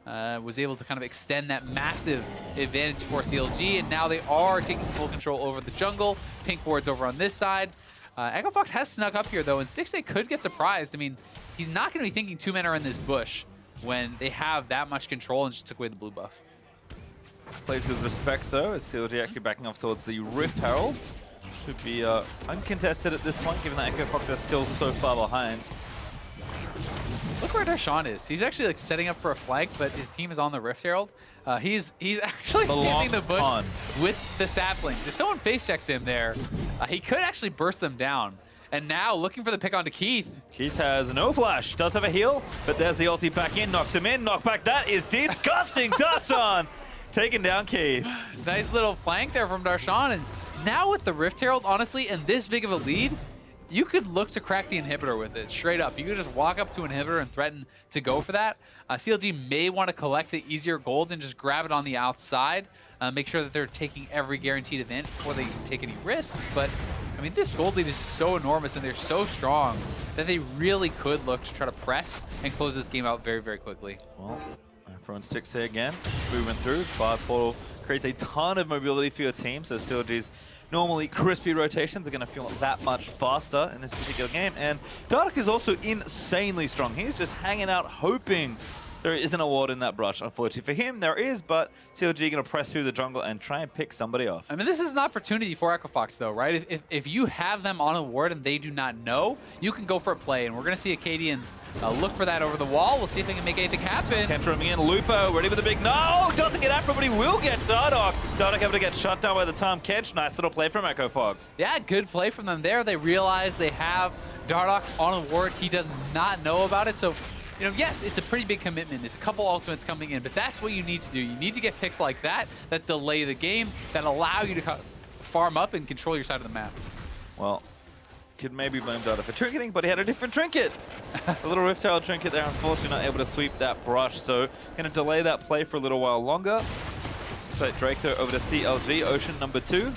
Was able to kind of extend that massive advantage for CLG, and now they are taking full control over the jungle. Pink ward's over on this side. Echo Fox has snuck up here, though, and Stixxay could get surprised. I mean, he's not going to be thinking 2 men are in this bush when they have that much control and just took away the blue buff. Plays with respect, though, as CLG actually backing off towards the Rift Herald. Should be uncontested at this point, given that Echo Fox is still so far behind. Look where Darshan is. He's actually like setting up for a flank, but his team is on the Rift Herald. He's actually hitting the bush with the saplings. If someone face checks him there, he could actually burst them down. And now looking for the pick onto Keith. Keith has no flash, does have a heal, but there's the ulti back in, knocks him in, knock back. That is disgusting. Darshan taking down Keith. Nice little flank there from Darshan. And now with the Rift Herald, honestly, and this big of a lead, you could look to crack the inhibitor with it, straight up. You could just walk up to inhibitor and threaten to go for that. CLG may want to collect the easier gold and just grab it on the outside. Make sure that they're taking every guaranteed event before they take any risks. But, I mean, this gold lead is so enormous and they're so strong that they really could look to try to press and close this game out very, very quickly. Well, everyone Stixxay again, moving through. Bard portal creates a ton of mobility for your team, so CLG's normally crispy rotations are going to feel that much faster in this particular game. And Dardoch is also insanely strong. He's just hanging out, hoping there isn't a ward in that brush. Unfortunately for him, there is, but CLG going to press through the jungle and try and pick somebody off. I mean, this is an opportunity for Equifox, though, right? If you have them on a ward and they do not know, you can go for a play, and we're going to see Akaadian look for that over the wall. We'll see if they can make anything happen. Kench roaming in, Lupo ready for the big... No! Doesn't get after, but he will get Dardoch. Dardoch able to get shut down by the Tahm. Kench, nice little play from Equifox. Yeah, good play from them there. They realize they have Dardoch on a ward. He does not know about it, so... You know, yes, it's a pretty big commitment. It's a couple ultimates coming in, but that's what you need to do. You need to get picks like that delay the game, that allow you to farm up and control your side of the map. Well, could maybe blame Dardoch for trinketing, but he had a different trinket. A little Rift Herald trinket there, unfortunately not able to sweep that brush, so going to delay that play for a little while longer. So Drake though over to CLG, Ocean number 2.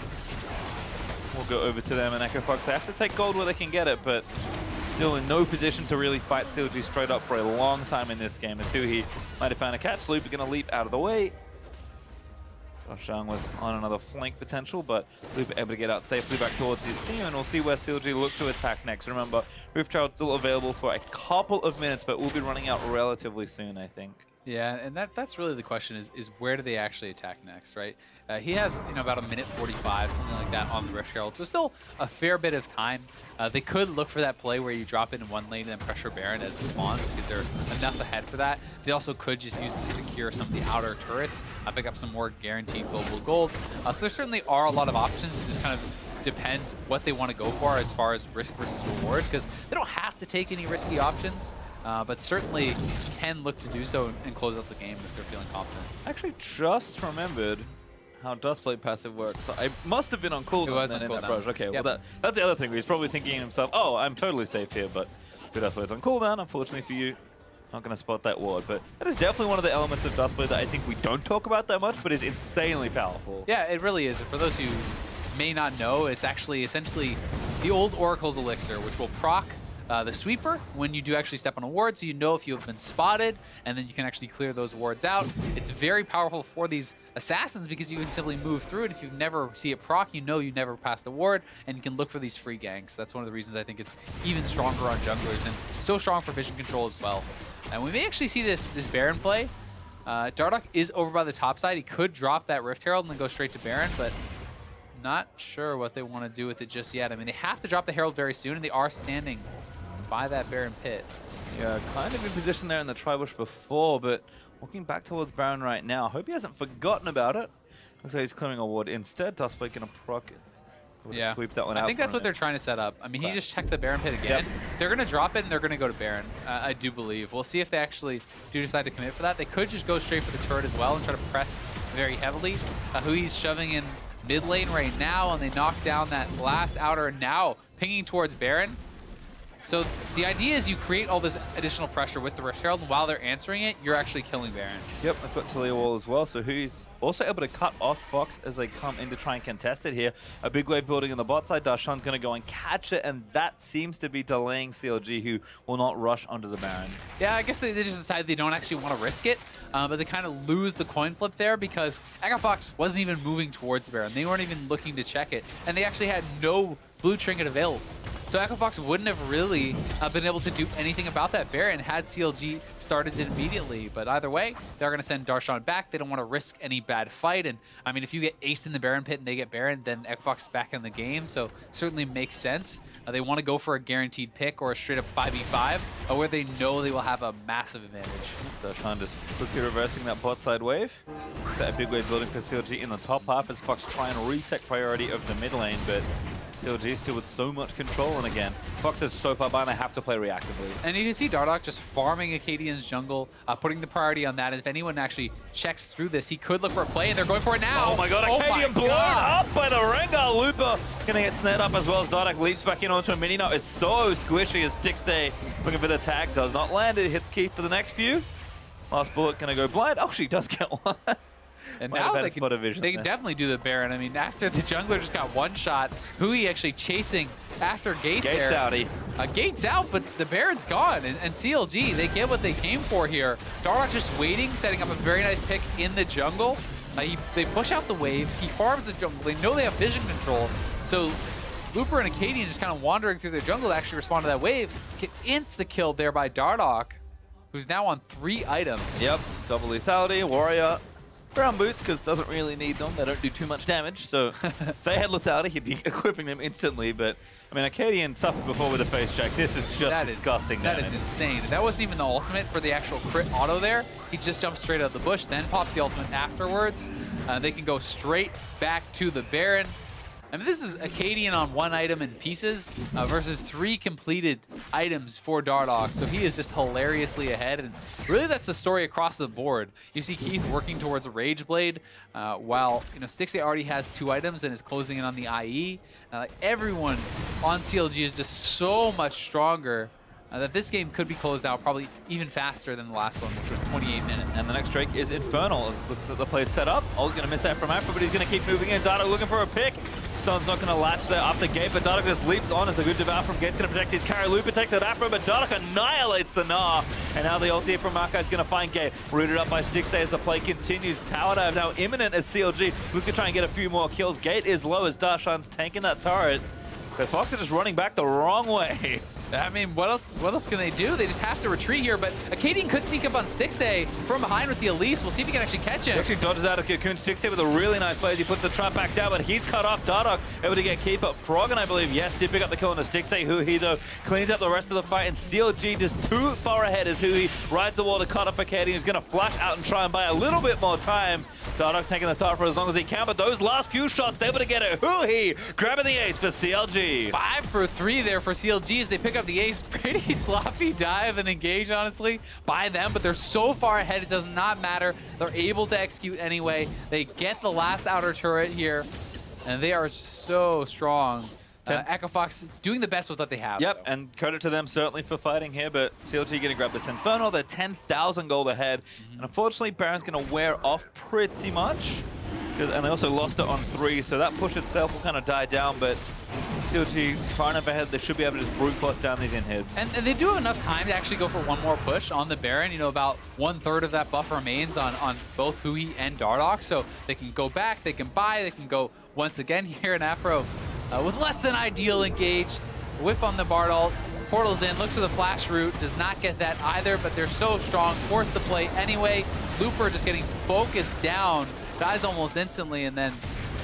We'll go over to them, and Equifox, they have to take gold where they can get it, but still in no position to really fight CLG straight up for a long time in this game, as Huhi might have found a catch. Loop are going to leap out of the way. Darshan was on another flank potential, but Loop able to get out safely back towards his team, and we'll see where CLG look to attack next. Remember, Rift Herald still available for a couple of minutes, but we'll be running out relatively soon, I think. Yeah, and that's really the question is where do they actually attack next, right? He has, you know, about 1:45, something like that on the Rift Herald, so still a fair bit of time. They could look for that play where you drop in one lane and then pressure Baron as it spawns, because they're enough ahead for that. They also could just use it to secure some of the outer turrets, pick up some more guaranteed global gold. So there certainly are a lot of options. It just kind of depends what they want to go for as far as risk versus reward, because they don't have to take any risky options. But certainly can look to do so and close out the game if they're feeling confident. I actually just remembered how Dustblade passive works. So I must have been on cooldown then in that brush. Okay, yep. Well that's the other thing. He's probably thinking to himself, oh, I'm totally safe here, but Dustblade's on cooldown. Unfortunately for you, not going to spot that ward. But that is definitely one of the elements of Dustblade that I think we don't talk about that much, but is insanely powerful. Yeah, it really is. And for those who may not know, it's actually essentially the old Oracle's Elixir, which will proc the sweeper when you do actually step on a ward, so you know if you have been spotted, and then you can actually clear those wards out. It's very powerful for these assassins because you can simply move through it. If you never see it proc, you know you never passed the ward, and you can look for these free ganks. That's one of the reasons I think it's even stronger on junglers, and so strong for vision control as well. And we may actually see this Baron play. Dardoch is over by the top side. He could drop that Rift Herald and then go straight to Baron, but not sure what they want to do with it just yet. I mean, they have to drop the Herald very soon, and they are standing by that Baron pit. Yeah, kind of in position there in the Tribush before, but walking back towards Baron right now. I hope he hasn't forgotten about it. Looks like he's clearing a ward. Instead, Dustblade going to proc it. Yeah, sweep that one out. I think that's what they're trying to set up. I mean, he just checked the Baron pit again. Yep. They're going to drop it, and they're going to go to Baron, I do believe. We'll see if they actually do decide to commit for that. They could just go straight for the turret as well and try to press very heavily. Huhi's shoving in mid lane right now, and they knock down that last outer, and now pinging towards Baron. So the idea is you create all this additional pressure with the Rift Herald, and while they're answering it, you're actually killing Baron. Yep, I've got Taliyah wall as well, so Huhi's also able to cut off Fox as they come in to try and contest it here. A big wave building on the bot side. Darshan's going to go and catch it, and that seems to be delaying CLG, who will not rush onto the Baron. Yeah, I guess they just decided they don't actually want to risk it, but they kind of lose the coin flip there because Equifox wasn't even moving towards the Baron. They weren't even looking to check it, and they actually had no blue trinket available. So Equifox wouldn't have really been able to do anything about that Baron had CLG started it immediately. But either way, they're going to send Darshan back. They don't want to risk any bad fight. And I mean, if you get aced in the Baron pit and they get Baron, then Equifox is back in the game. So certainly makes sense. They want to go for a guaranteed pick or a straight up 5v5 where they know they will have a massive advantage. Darshan just quickly reversing that bot side wave. Set a big wave building for CLG in the top half as Fox try and retake priority of the mid lane, but CLG still with so much control, and again, Fox is so far behind, they have to play reactively. And you can see Dardoch just farming Akaadian's jungle, putting the priority on that. And if anyone actually checks through this, he could look for a play, and they're going for it now. Oh my god, Akaadian blown up by the Rengar. Looper gonna get snared up as well as Dardoch leaps back in onto a mini nut. Is so squishy as Stixxay looking for the tag, does not land it, hits Keith for the next few. Last bullet gonna go blind. Oh, she does get one. And now they can definitely do the Baron. I mean, after the jungler just got one shot, Huhi actually chasing after Gate there. Gate's outie. Gate's out, but the Baron's gone. And CLG, they get what they came for here. Dardoch just waiting, setting up a very nice pick in the jungle. They push out the wave. He farms the jungle. They know they have vision control. So Looper and Akaadian just kind of wandering through the jungle to actually respond to that wave. Get insta-killed there by Dardoch, who's now on 3 items. Yep, double lethality, warrior, brown boots, because doesn't really need them. They don't do too much damage, so if they had lethality, he'd be equipping them instantly. But I mean, Akaadian suffered before with a face check. This is just disgusting. That is insane. That wasn't even the ultimate for the actual crit auto there. He just jumps straight out of the bush, then pops the ultimate afterwards. They can go straight back to the Baron. I mean, this is Akaadian on 1 item in pieces versus 3 completed items for Dardoch. So he is just hilariously ahead. And really, that's the story across the board. You see Keith working towards a Rage Blade, while Stixxay already has 2 items and is closing in on the IE. Everyone on CLG is just so much stronger that this game could be closed out probably even faster than the last one, which was 28 minutes. And the next Drake is Infernal. It looks like the play's set up. Oll's going to miss that from Afro, but he's going to keep moving in. Dardoch looking for a pick. Stun's not going to latch there up the gate, but Dardoch just leaps on as a good devour from Gate's going to protect his carry. Looper takes out Afro, but Dardoch annihilates the Gnar. And now the ulti from Maokai is going to find Gate. Rooted up by Stixxay as the play continues. Tower dive now imminent as CLG look to try and get a few more kills. Gate is low as Darshan's tanking that turret. But Fox are just running back the wrong way. I mean, what else can they do? They just have to retreat here, but Akaadian could sneak up on Stixxay from behind with the Elise. We'll see if he can actually catch him. He actually dodges out of Cocoon. Stixxay with a really nice play. He puts the trap back down, but he's cut off. Dardoch able to get keep up. Froggen, I believe, yes, did pick up the kill on the Stixxay. Huhi, though, cleans up the rest of the fight, and CLG just too far ahead as Huhi rides the wall to cut off Akaadian. He's going to flash out and try and buy a little bit more time. Dardoch taking the top for as long as he can, but those last few shots, able to get it. Huhi grabbing the ace for CLG. 5 for 3 there for CLG as they pick up the ace. Pretty sloppy dive and engage, honestly, by them, but they're so far ahead, it does not matter. They're able to execute anyway. They get the last outer turret here, and they are so strong. Echo Fox doing the best with what they have. Yep, though. and credit to them certainly for fighting here, but CLG going to grab this Infernal. They're 10,000 gold ahead, and unfortunately, Baron's going to wear off pretty much, and they also lost it on 3, so that push itself will kind of die down, but CLG far enough ahead, they should be able to just brute force down these inhibs. And they do have enough time to actually go for 1 more push on the Baron. About 1/3 of that buff remains on both Huhi and Dardoch, so they can go back, they can buy, they can go once again here in Afro with less than ideal engage. Whip on the Bardolt, portals in, looks for the flash route, does not get that either, but they're so strong, forced to play anyway. Looper just getting focused down, dies almost instantly, and then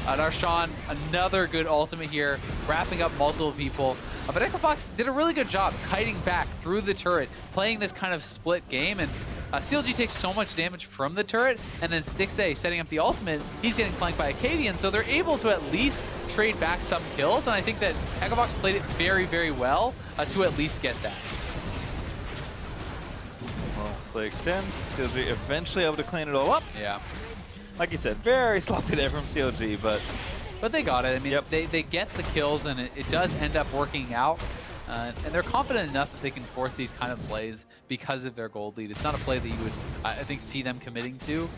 Darshan, another good ultimate here, wrapping up multiple people. But Echo Fox did a really good job kiting back through the turret, playing this kind of split game, and CLG takes so much damage from the turret, and then Stixxay setting up the ultimate, he's getting flanked by Akaadian, so they're able to at least trade back some kills, and I think that Echo Fox played it very, very well to at least get that. Well, play extends, CLG eventually able to clean it all up. Yeah. Like you said, very sloppy there from CLG, but they got it. I mean, yep. they get the kills, and it does end up working out. And they're confident enough that they can force these kind of plays because of their gold lead. It's not a play that you would, I think, see them committing to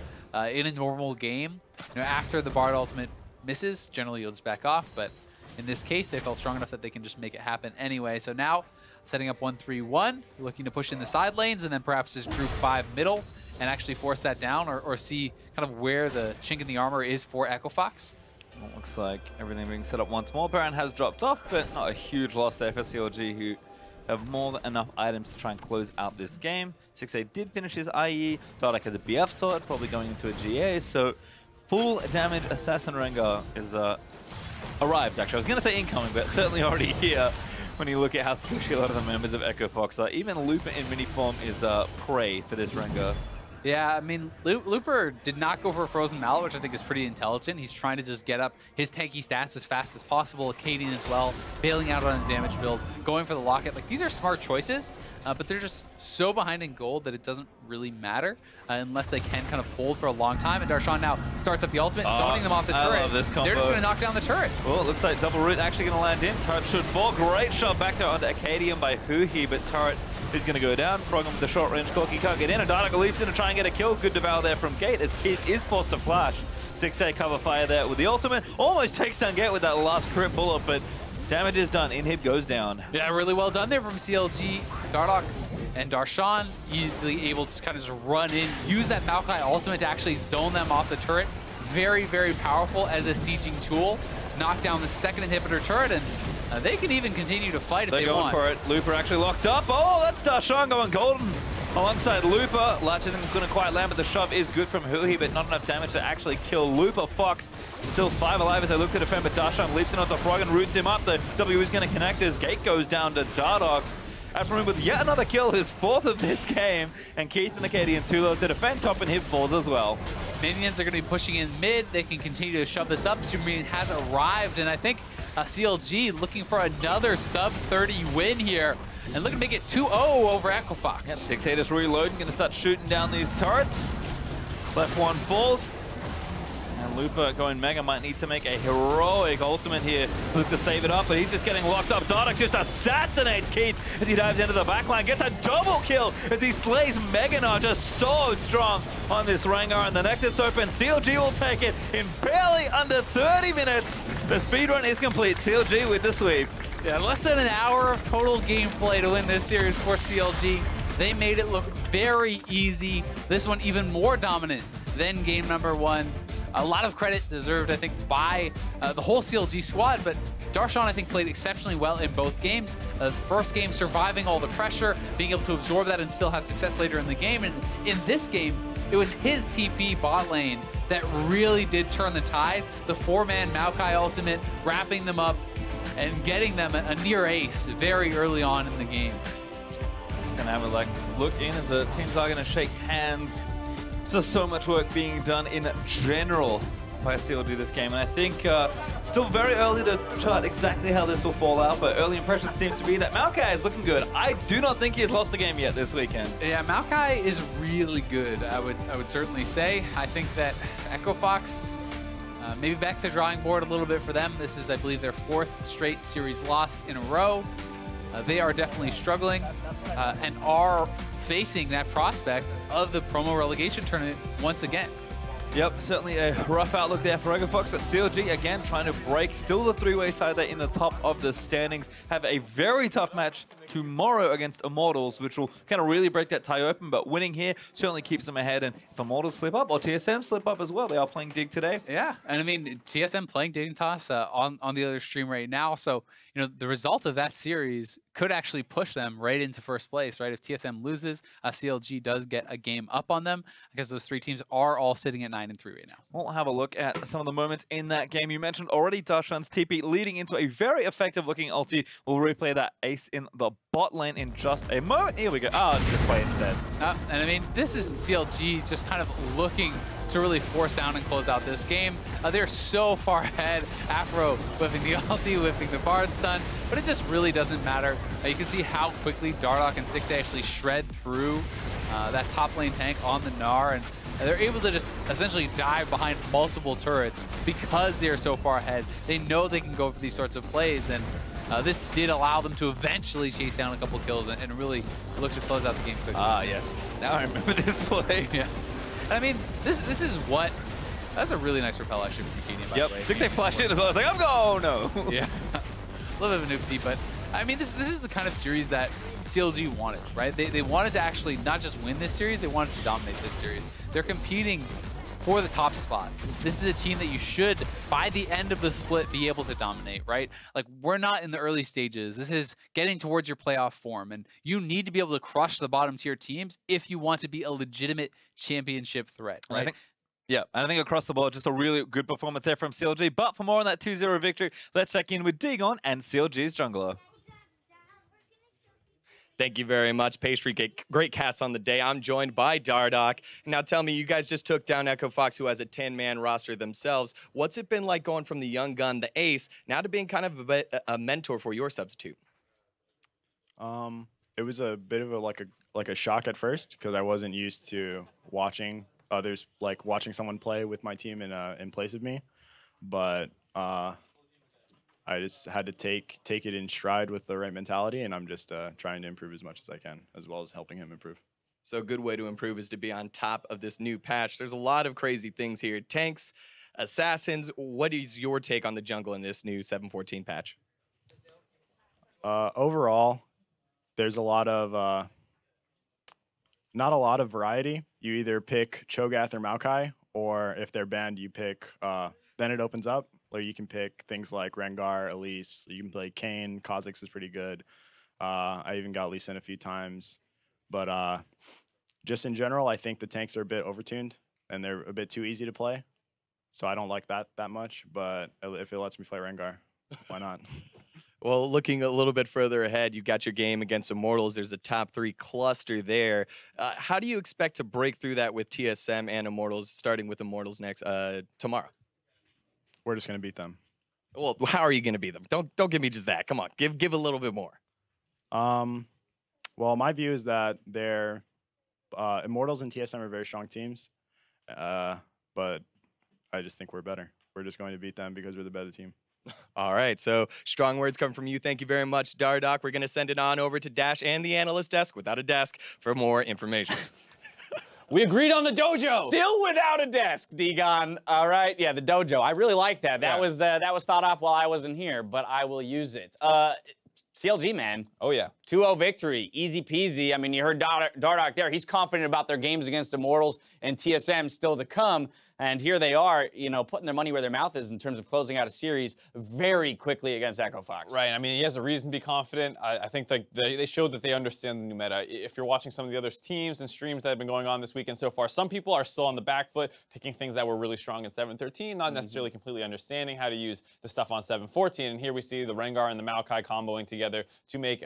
in a normal game. After the Bard ultimate misses, generally you'll just back off. But in this case, they felt strong enough that they can just make it happen anyway. So now, setting up 1-3-1, looking to push in the side lanes, and then perhaps just group 5 middle and actually force that down, or see kind of where the chink in the armor is for Echo Fox. Well, looks like everything being set up once more. Baron has dropped off, but not a huge loss there for CLG, who have more than enough items to try and close out this game. Stixxay did finish his IE. Dardoch has a BF sword, probably going into a GA, so full damage Assassin Rengar is arrived, actually. I was going to say incoming, but certainly already here when you look at how squishy a lot of the members of Echo Fox are. Even Looper in mini form is prey for this Rengar. Yeah, I mean, Looper did not go for a Frozen Mallet, which I think is pretty intelligent. He's trying to just get up his tanky stats as fast as possible. Akaadian as well, bailing out on a damage build, going for the Locket. Like, these are smart choices, but they're just so behind in gold that it doesn't really matter unless they can kind of hold for a long time. And Darshan now starts up the ultimate, zoning them off the turret. I love this combo. They're just going to knock down the turret. Well, it looks like double root actually going to land in. Turret should fall. Great shot back there onto Akaadian by Huhi, but turret is going to go down. Froggen with the short range. Corki can't get in. And Dardoch leaps in to try and get a kill. Good devour there from Gate as Keith is forced to flash. Stixxay cover fire there with the ultimate. Almost takes down Gate with that last crit bullet, but damage is done. Inhib goes down. Yeah, really well done there from CLG. Dardoch and Darshan easily able to kind of just run in, use that Maokai ultimate to actually zone them off the turret. Very, very powerful as a sieging tool. Knock down the second inhibitor turret, and they can even continue to fight if they want. They're going for it. Looper actually locked up. Oh, that's Darshan going golden. alongside Looper. Latch isn't going to quite land, but the shove is good from Huhi, but not enough damage to actually kill Looper. Fox still 5 alive as they look to defend, but Darshan leaps in onto Froggen, roots him up. The W is going to connect as Gate goes down to Dardoch. aphromoo with yet another kill, his 4th of this game, and Keith and Akaadian too low to defend top, and hit falls as well. Minions are going to be pushing in mid. They can continue to shove this up. Super Minion has arrived, and I think CLG looking for another sub-30 win here, and looking to make it 2-0 over Equifox. Yep, Stixxay just reloading, going to start shooting down these turrets. Left one falls. And Looper going mega might need to make a heroic ultimate here. Look to save it up, but he's just getting locked up. Dardoch just assassinates Keith as he dives into the backline. Gets a double kill as he slays Gnar, just so strong on this Rengar. And the Nexus open. CLG will take it in barely under 30 minutes. The speedrun is complete. CLG with the sweep. Yeah, less than an hour of total gameplay to win this series for CLG. They made it look very easy. This one even more dominant than game number 1. A lot of credit deserved, I think, by the whole CLG squad, but Darshan, I think, played exceptionally well in both games. First game, surviving all the pressure, being able to absorb that and still have success later in the game. And in this game, it was his TP bot lane that really did turn the tide. The 4-man Maokai ultimate, wrapping them up and getting them a near ace very early on in the game. Just gonna have a look in as the teams are gonna shake hands. So much work being done in general by CLG this game, and I think still very early to chart exactly how this will fall out, but early impression seems to be that Maokai is looking good. I do not think he has lost a game yet this weekend. Yeah, Maokai is really good, I would certainly say. I think that Equifox, maybe back to drawing board a little bit for them. This is, I believe, their 4th straight series loss in a row. They are definitely struggling and are facing that prospect of the promo relegation tournament once again. Yep, certainly a rough outlook there for Equifox, but CLG again trying to break. Still the 3-way tie there in the top of the standings. Have a very tough match tomorrow against Immortals, which will kind of really break that tie open, but winning here certainly keeps them ahead. And if Immortals slip up, or TSM slip up as well, they are playing Dig today. Yeah, and I mean, TSM playing Dignitas on the other stream right now, so you know, the result of that series could actually push them right into first place, right? If TSM loses, CLG does get a game up on them, because those 3 teams are all sitting at 9-3 right now. We'll have a look at some of the moments in that game. You mentioned already Darshan's TP leading into a very effective looking ulti. We'll replay that ace in the bot lane in just a moment. Here we go. Oh, it's this play instead. And I mean, this is CLG just kind of looking to really force down and close out this game. They're so far ahead. Afro whipping the ulti, whipping the bard stun, but it just really doesn't matter. You can see how quickly Dardoch and Stixxay actually shred through that top lane tank on the Gnar, and they're able to just essentially dive behind multiple turrets because they are so far ahead. They know they can go for these sorts of plays, and this did allow them to eventually chase down a couple kills and really look to close out the game quickly. Ah, yes. Now I remember this play. Yeah. I mean, this is what... That's a really nice repel actually from Akaadian, by the way. Stixxay flashed in as well. I was like, I'm going, no. Yeah. A little bit of an oopsie, but I mean, this is the kind of series that CLG wanted, right? They wanted to actually not just win this series, they wanted to dominate this series. They're competing for the top spot. This is a team that you should, by the end of the split, be able to dominate, right? Like, we're not in the early stages. This is getting towards your playoff form, and you need to be able to crush the bottom tier teams if you want to be a legitimate championship threat, right? Yeah, and I think across the board, just a really good performance there from CLG. But for more on that 2-0 victory, let's check in with Digon and CLG's jungler. Thank you very much, Pastry. Great cast on the day. I'm joined by Dardoch. Now tell me, you guys just took down Equifox, who has a 10-man roster themselves. What's it been like going from the young gun, the ace, now to being kind of a mentor for your substitute? It was a bit of a shock at first, because I wasn't used to watching others, like watching someone play with my team in place of me. But I just had to take it in stride with the right mentality, and I'm just trying to improve as much as I can, as well as helping him improve. So a good way to improve is to be on top of this new patch. There's a lot of crazy things here. Tanks, assassins. What is your take on the jungle in this new 7.14 patch? Overall, there's a lot of not a lot of variety. You either pick Cho'Gath or Maokai, or if they're banned, you pick. Then it opens up. Or you can pick things like Rengar, Elise. You can play Kayn. Kha'Zix is pretty good. I even got Elise in a few times. But just in general, I think the tanks are a bit overtuned and they're a bit too easy to play. So I don't like that much. But if it lets me play Rengar, why not? Well, looking a little bit further ahead, you got your game against Immortals. There's a top 3 cluster there. How do you expect to break through that with TSM and Immortals, starting with Immortals next tomorrow? We're just going to beat them. Well, how are you going to beat them? Don't give me just that. Come on, give a little bit more. Well, my view is that they're Immortals and TSM are very strong teams, but I just think we're better. We're just going to beat them because we're the better team. All right, so strong words come from you. Thank you very much, Dardoch. We're going to send it on over to Dash and the analyst desk without a desk for more information. We agreed on the dojo. Still without a desk, Degon. All right, yeah, the dojo. I really like that. That was thought up while I wasn't here, but I will use it. CLG, man. Oh, yeah. 2-0 victory, easy peasy. I mean, you heard Dardoch there. He's confident about their games against Immortals and TSM still to come. And here they are, you know, putting their money where their mouth is in terms of closing out a series very quickly against Echo Fox. Right. I mean, he has a reason to be confident. I think like they showed that they understand the new meta. If you're watching some of the other teams and streams that have been going on this weekend so far, some people are still on the back foot, picking things that were really strong in 7.13, not necessarily completely understanding how to use the stuff on 7.14. And here we see the Rengar and the Maokai comboing together to make,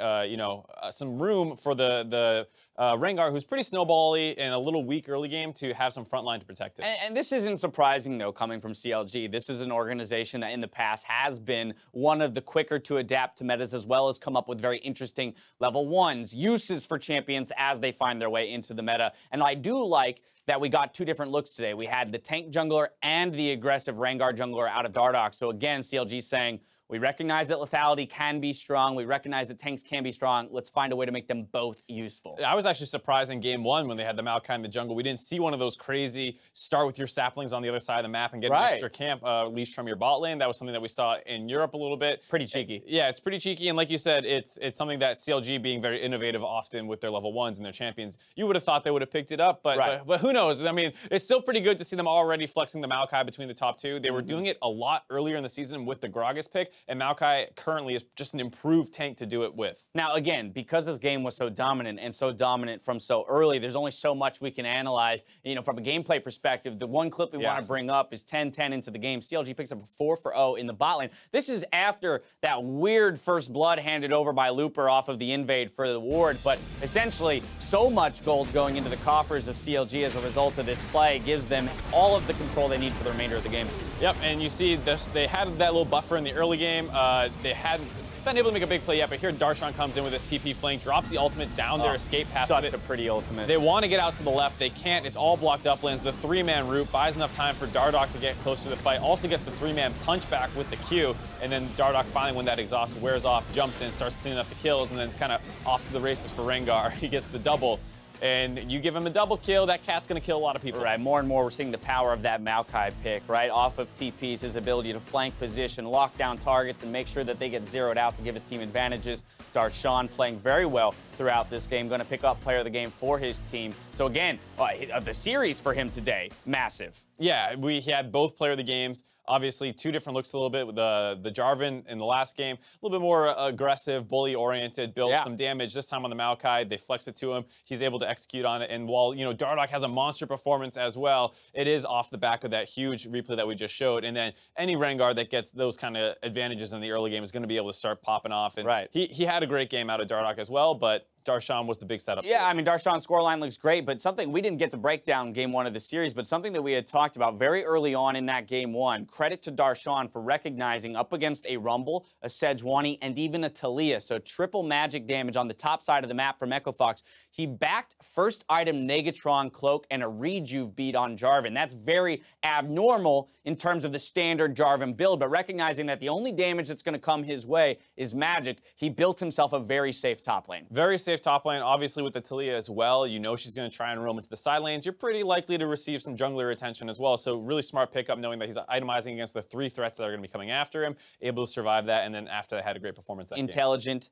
some room for the Rengar, who's pretty snowball-y and a little weak early game, to have some front line to protect it. And this isn't surprising, though, coming from CLG. This is an organization that in the past has been one of the quicker to adapt to metas, as well as come up with very interesting level 1s, uses for champions as they find their way into the meta. And I do like that we got 2 different looks today. We had the tank jungler and the aggressive Rengar jungler out of Dardoch. So again, CLG saying, we recognize that lethality can be strong. We recognize that tanks can be strong. Let's find a way to make them both useful. I was actually surprised in game 1 when they had the Maokai in the jungle. We didn't see one of those crazy start with your saplings on the other side of the map and get an extra camp leash from your bot lane. That was something that we saw in Europe a little bit. Pretty cheeky. Yeah, it's pretty cheeky. And like you said, it's something that CLG, being very innovative often with their level 1s and their champions, you would have thought they would have picked it up. But who knows? I mean, it's still pretty good to see them already flexing the Maokai between the top 2. They were doing it a lot earlier in the season with the Gragas pick, and Maokai currently is just an improved tank to do it with. Now, again, because this game was so dominant and so dominant from so early, there's only so much we can analyze, you know, from a gameplay perspective. The one clip we want to bring up is 10-10 into the game. CLG picks up a 4-for-0 in the bot lane. This is after that weird first blood handed over by Looper off of the invade for the ward, but essentially so much gold going into the coffers of CLG as a result of this play gives them all of the control they need for the remainder of the game. Yep, and you see this, they had that little buffer in the early game. They hadn't been able to make a big play yet, but here Darshan comes in with his TP flank, drops the ultimate down their escape path. Such a pretty ultimate. They want to get out to the left. They can't. It's all blocked uplands. The 3-man route buys enough time for Dardoch to get close to the fight. Also gets the 3-man punch back with the Q, and then Dardoch finally, when that exhaust wears off, jumps in, starts cleaning up the kills, and then it's kind of off to the races for Rengar. He gets the double. And you give him a double kill, that cat's going to kill a lot of people. Right, more and more we're seeing the power of that Maokai pick, right? Off of TPs, his ability to flank position, lock down targets, and make sure that they get zeroed out to give his team advantages. Darshan playing very well throughout this game, going to pick up player of the game for his team. So again, the series for him today, massive. Yeah, he had both player of the games. Obviously, 2 different looks a little bit with the Jarvan in the last game. A little bit more aggressive, bully-oriented, built some damage. This time on the Maokai, they flex it to him. He's able to execute on it. And while, you know, Dardoch has a monster performance as well, it is off the back of that huge replay that we just showed. And then any Rengar that gets those kind of advantages in the early game is going to be able to start popping off. And he had a great game out of Dardoch as well, but Darshan was the big setup. Yeah, I mean, Darshan's scoreline looks great, but something we didn't get to break down game 1 of the series, but something that we had talked about very early on in that game 1. Credit to Darshan for recognizing up against a Rumble, a Sejuani, and even a Taliyah. So triple magic damage on the top side of the map from Echo Fox. He backed first item Negatron Cloak and a Rejuve beat on Jarvan. That's very abnormal in terms of the standard Jarvan build, but recognizing that the only damage that's going to come his way is magic, he built himself a very safe top lane. Very safe top lane, obviously with the Taliyah as well. You know she's going to try and roam into the side lanes. You're pretty likely to receive some jungler attention as well. So really smart pickup, knowing that he's itemizing against the 3 threats that are going to be coming after him, able to survive that, and then after that had a great performance that Intelligent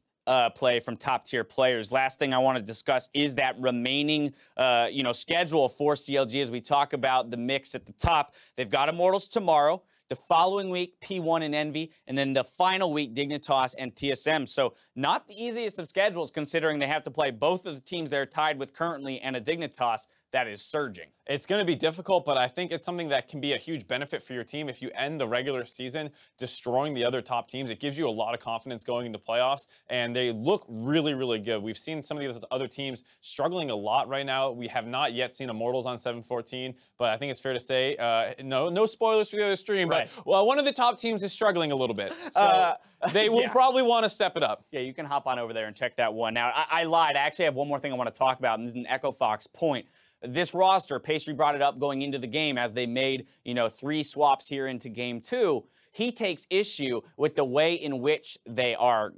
play from top-tier players. Last thing I want to discuss is that remaining, schedule for CLG as we talk about the mix at the top. They've got Immortals tomorrow. The following week, P1 and Envy, and then the final week, Dignitas and TSM. So not the easiest of schedules, considering they have to play both of the teams they're tied with currently and a Dignitas that is surging. It's going to be difficult, but I think it's something that can be a huge benefit for your team. If you end the regular season destroying the other top teams, it gives you a lot of confidence going into playoffs, and they look really, really good. We've seen some of these other teams struggling a lot right now. We have not yet seen Immortals on 7-14, but I think it's fair to say, no spoilers for the other stream, Right. but well, one of the top teams is struggling a little bit. So they will probably want to step it up. Yeah, you can hop on over there and check that one. Now, I lied. I actually have one more thing I want to talk about, and this is an Echo Fox point. This roster, Pastry brought it up going into the game as they made, 3 swaps here into game 2. He takes issue with the way in which they are,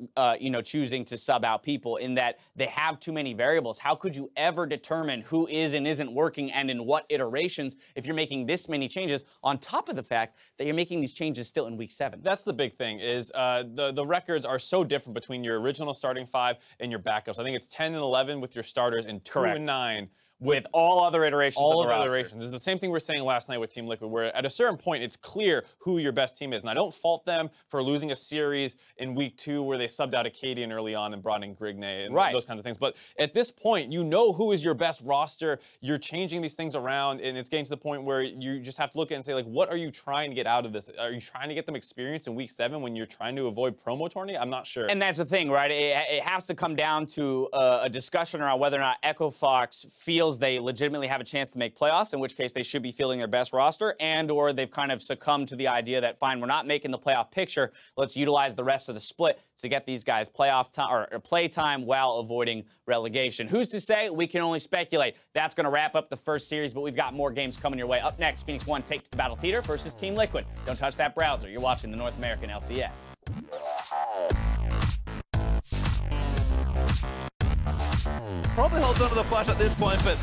choosing to sub out people, in that they have too many variables. How could you ever determine who is and isn't working and in what iterations if you're making this many changes, on top of the fact that you're making these changes still in week 7? That's the big thing, is the records are so different between your original starting 5 and your backups. I think it's 10 and 11 with your starters and 2 and 9 with all other iterations of the roster. iterations. It's the same thing we were saying last night with Team Liquid, where at a certain point, it's clear who your best team is. And I don't fault them for losing a series in week 2 where they subbed out Akaadian early on and brought in Grignay and those kinds of things. But at this point, you know who is your best roster. You're changing these things around, and it's getting to the point where you just have to look at it and say, like, what are you trying to get out of this? Are you trying to get them experience in week 7 when you're trying to avoid promo tourney? I'm not sure. And that's the thing, right? It has to come down to a discussion around whether or not Echo Fox feels they legitimately have a chance to make playoffs, in which case they should be fielding their best roster, and or they've kind of succumbed to the idea that, fine, we're not making the playoff picture, let's utilize the rest of the split to get these guys playoff time or play time while avoiding relegation. Who's to say? We can only speculate. That's going to wrap up the first series, but we've got more games coming your way. Up next, Phoenix 1 takes the Battle Theater versus Team Liquid. Don't touch that browser. You're watching the North American LCS. Probably holds onto the flash at this point, but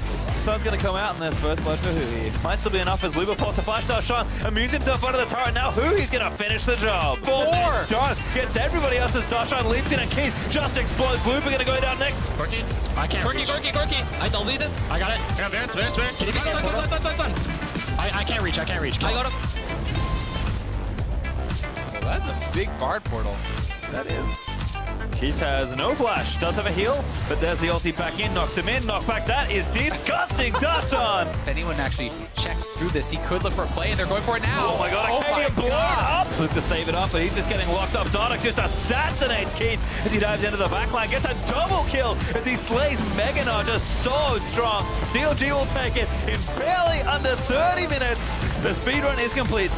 Sun's going to come out in this first flash for Huhi. Might still be enough as Luba pops the flash. Darshan immunes himself under the turret. Now Huhi's going to finish the job. 4! John gets everybody else as Darshan leaps in, and Keith just explodes. Luba going to go down next. Corki, I can't reach. Corki. I don't lead him. I got it. I got Vance. Can you done. I can't reach. I got him. Well, that's a big Bard portal. That is. Keith has no flash, does have a heal, but there's the ulti back in, knocks him in, knockback. That is disgusting, Darshan! If anyone actually checks through this, he could look for a play, and they're going for it now. Oh my god, Akaadian blown up! Look to save it up, but he's just getting locked up. Dardoch just assassinates Keith as he dives into the backline, gets a double kill as he slays Gnar, just so strong. CLG will take it in barely under 30 minutes. The speedrun is complete.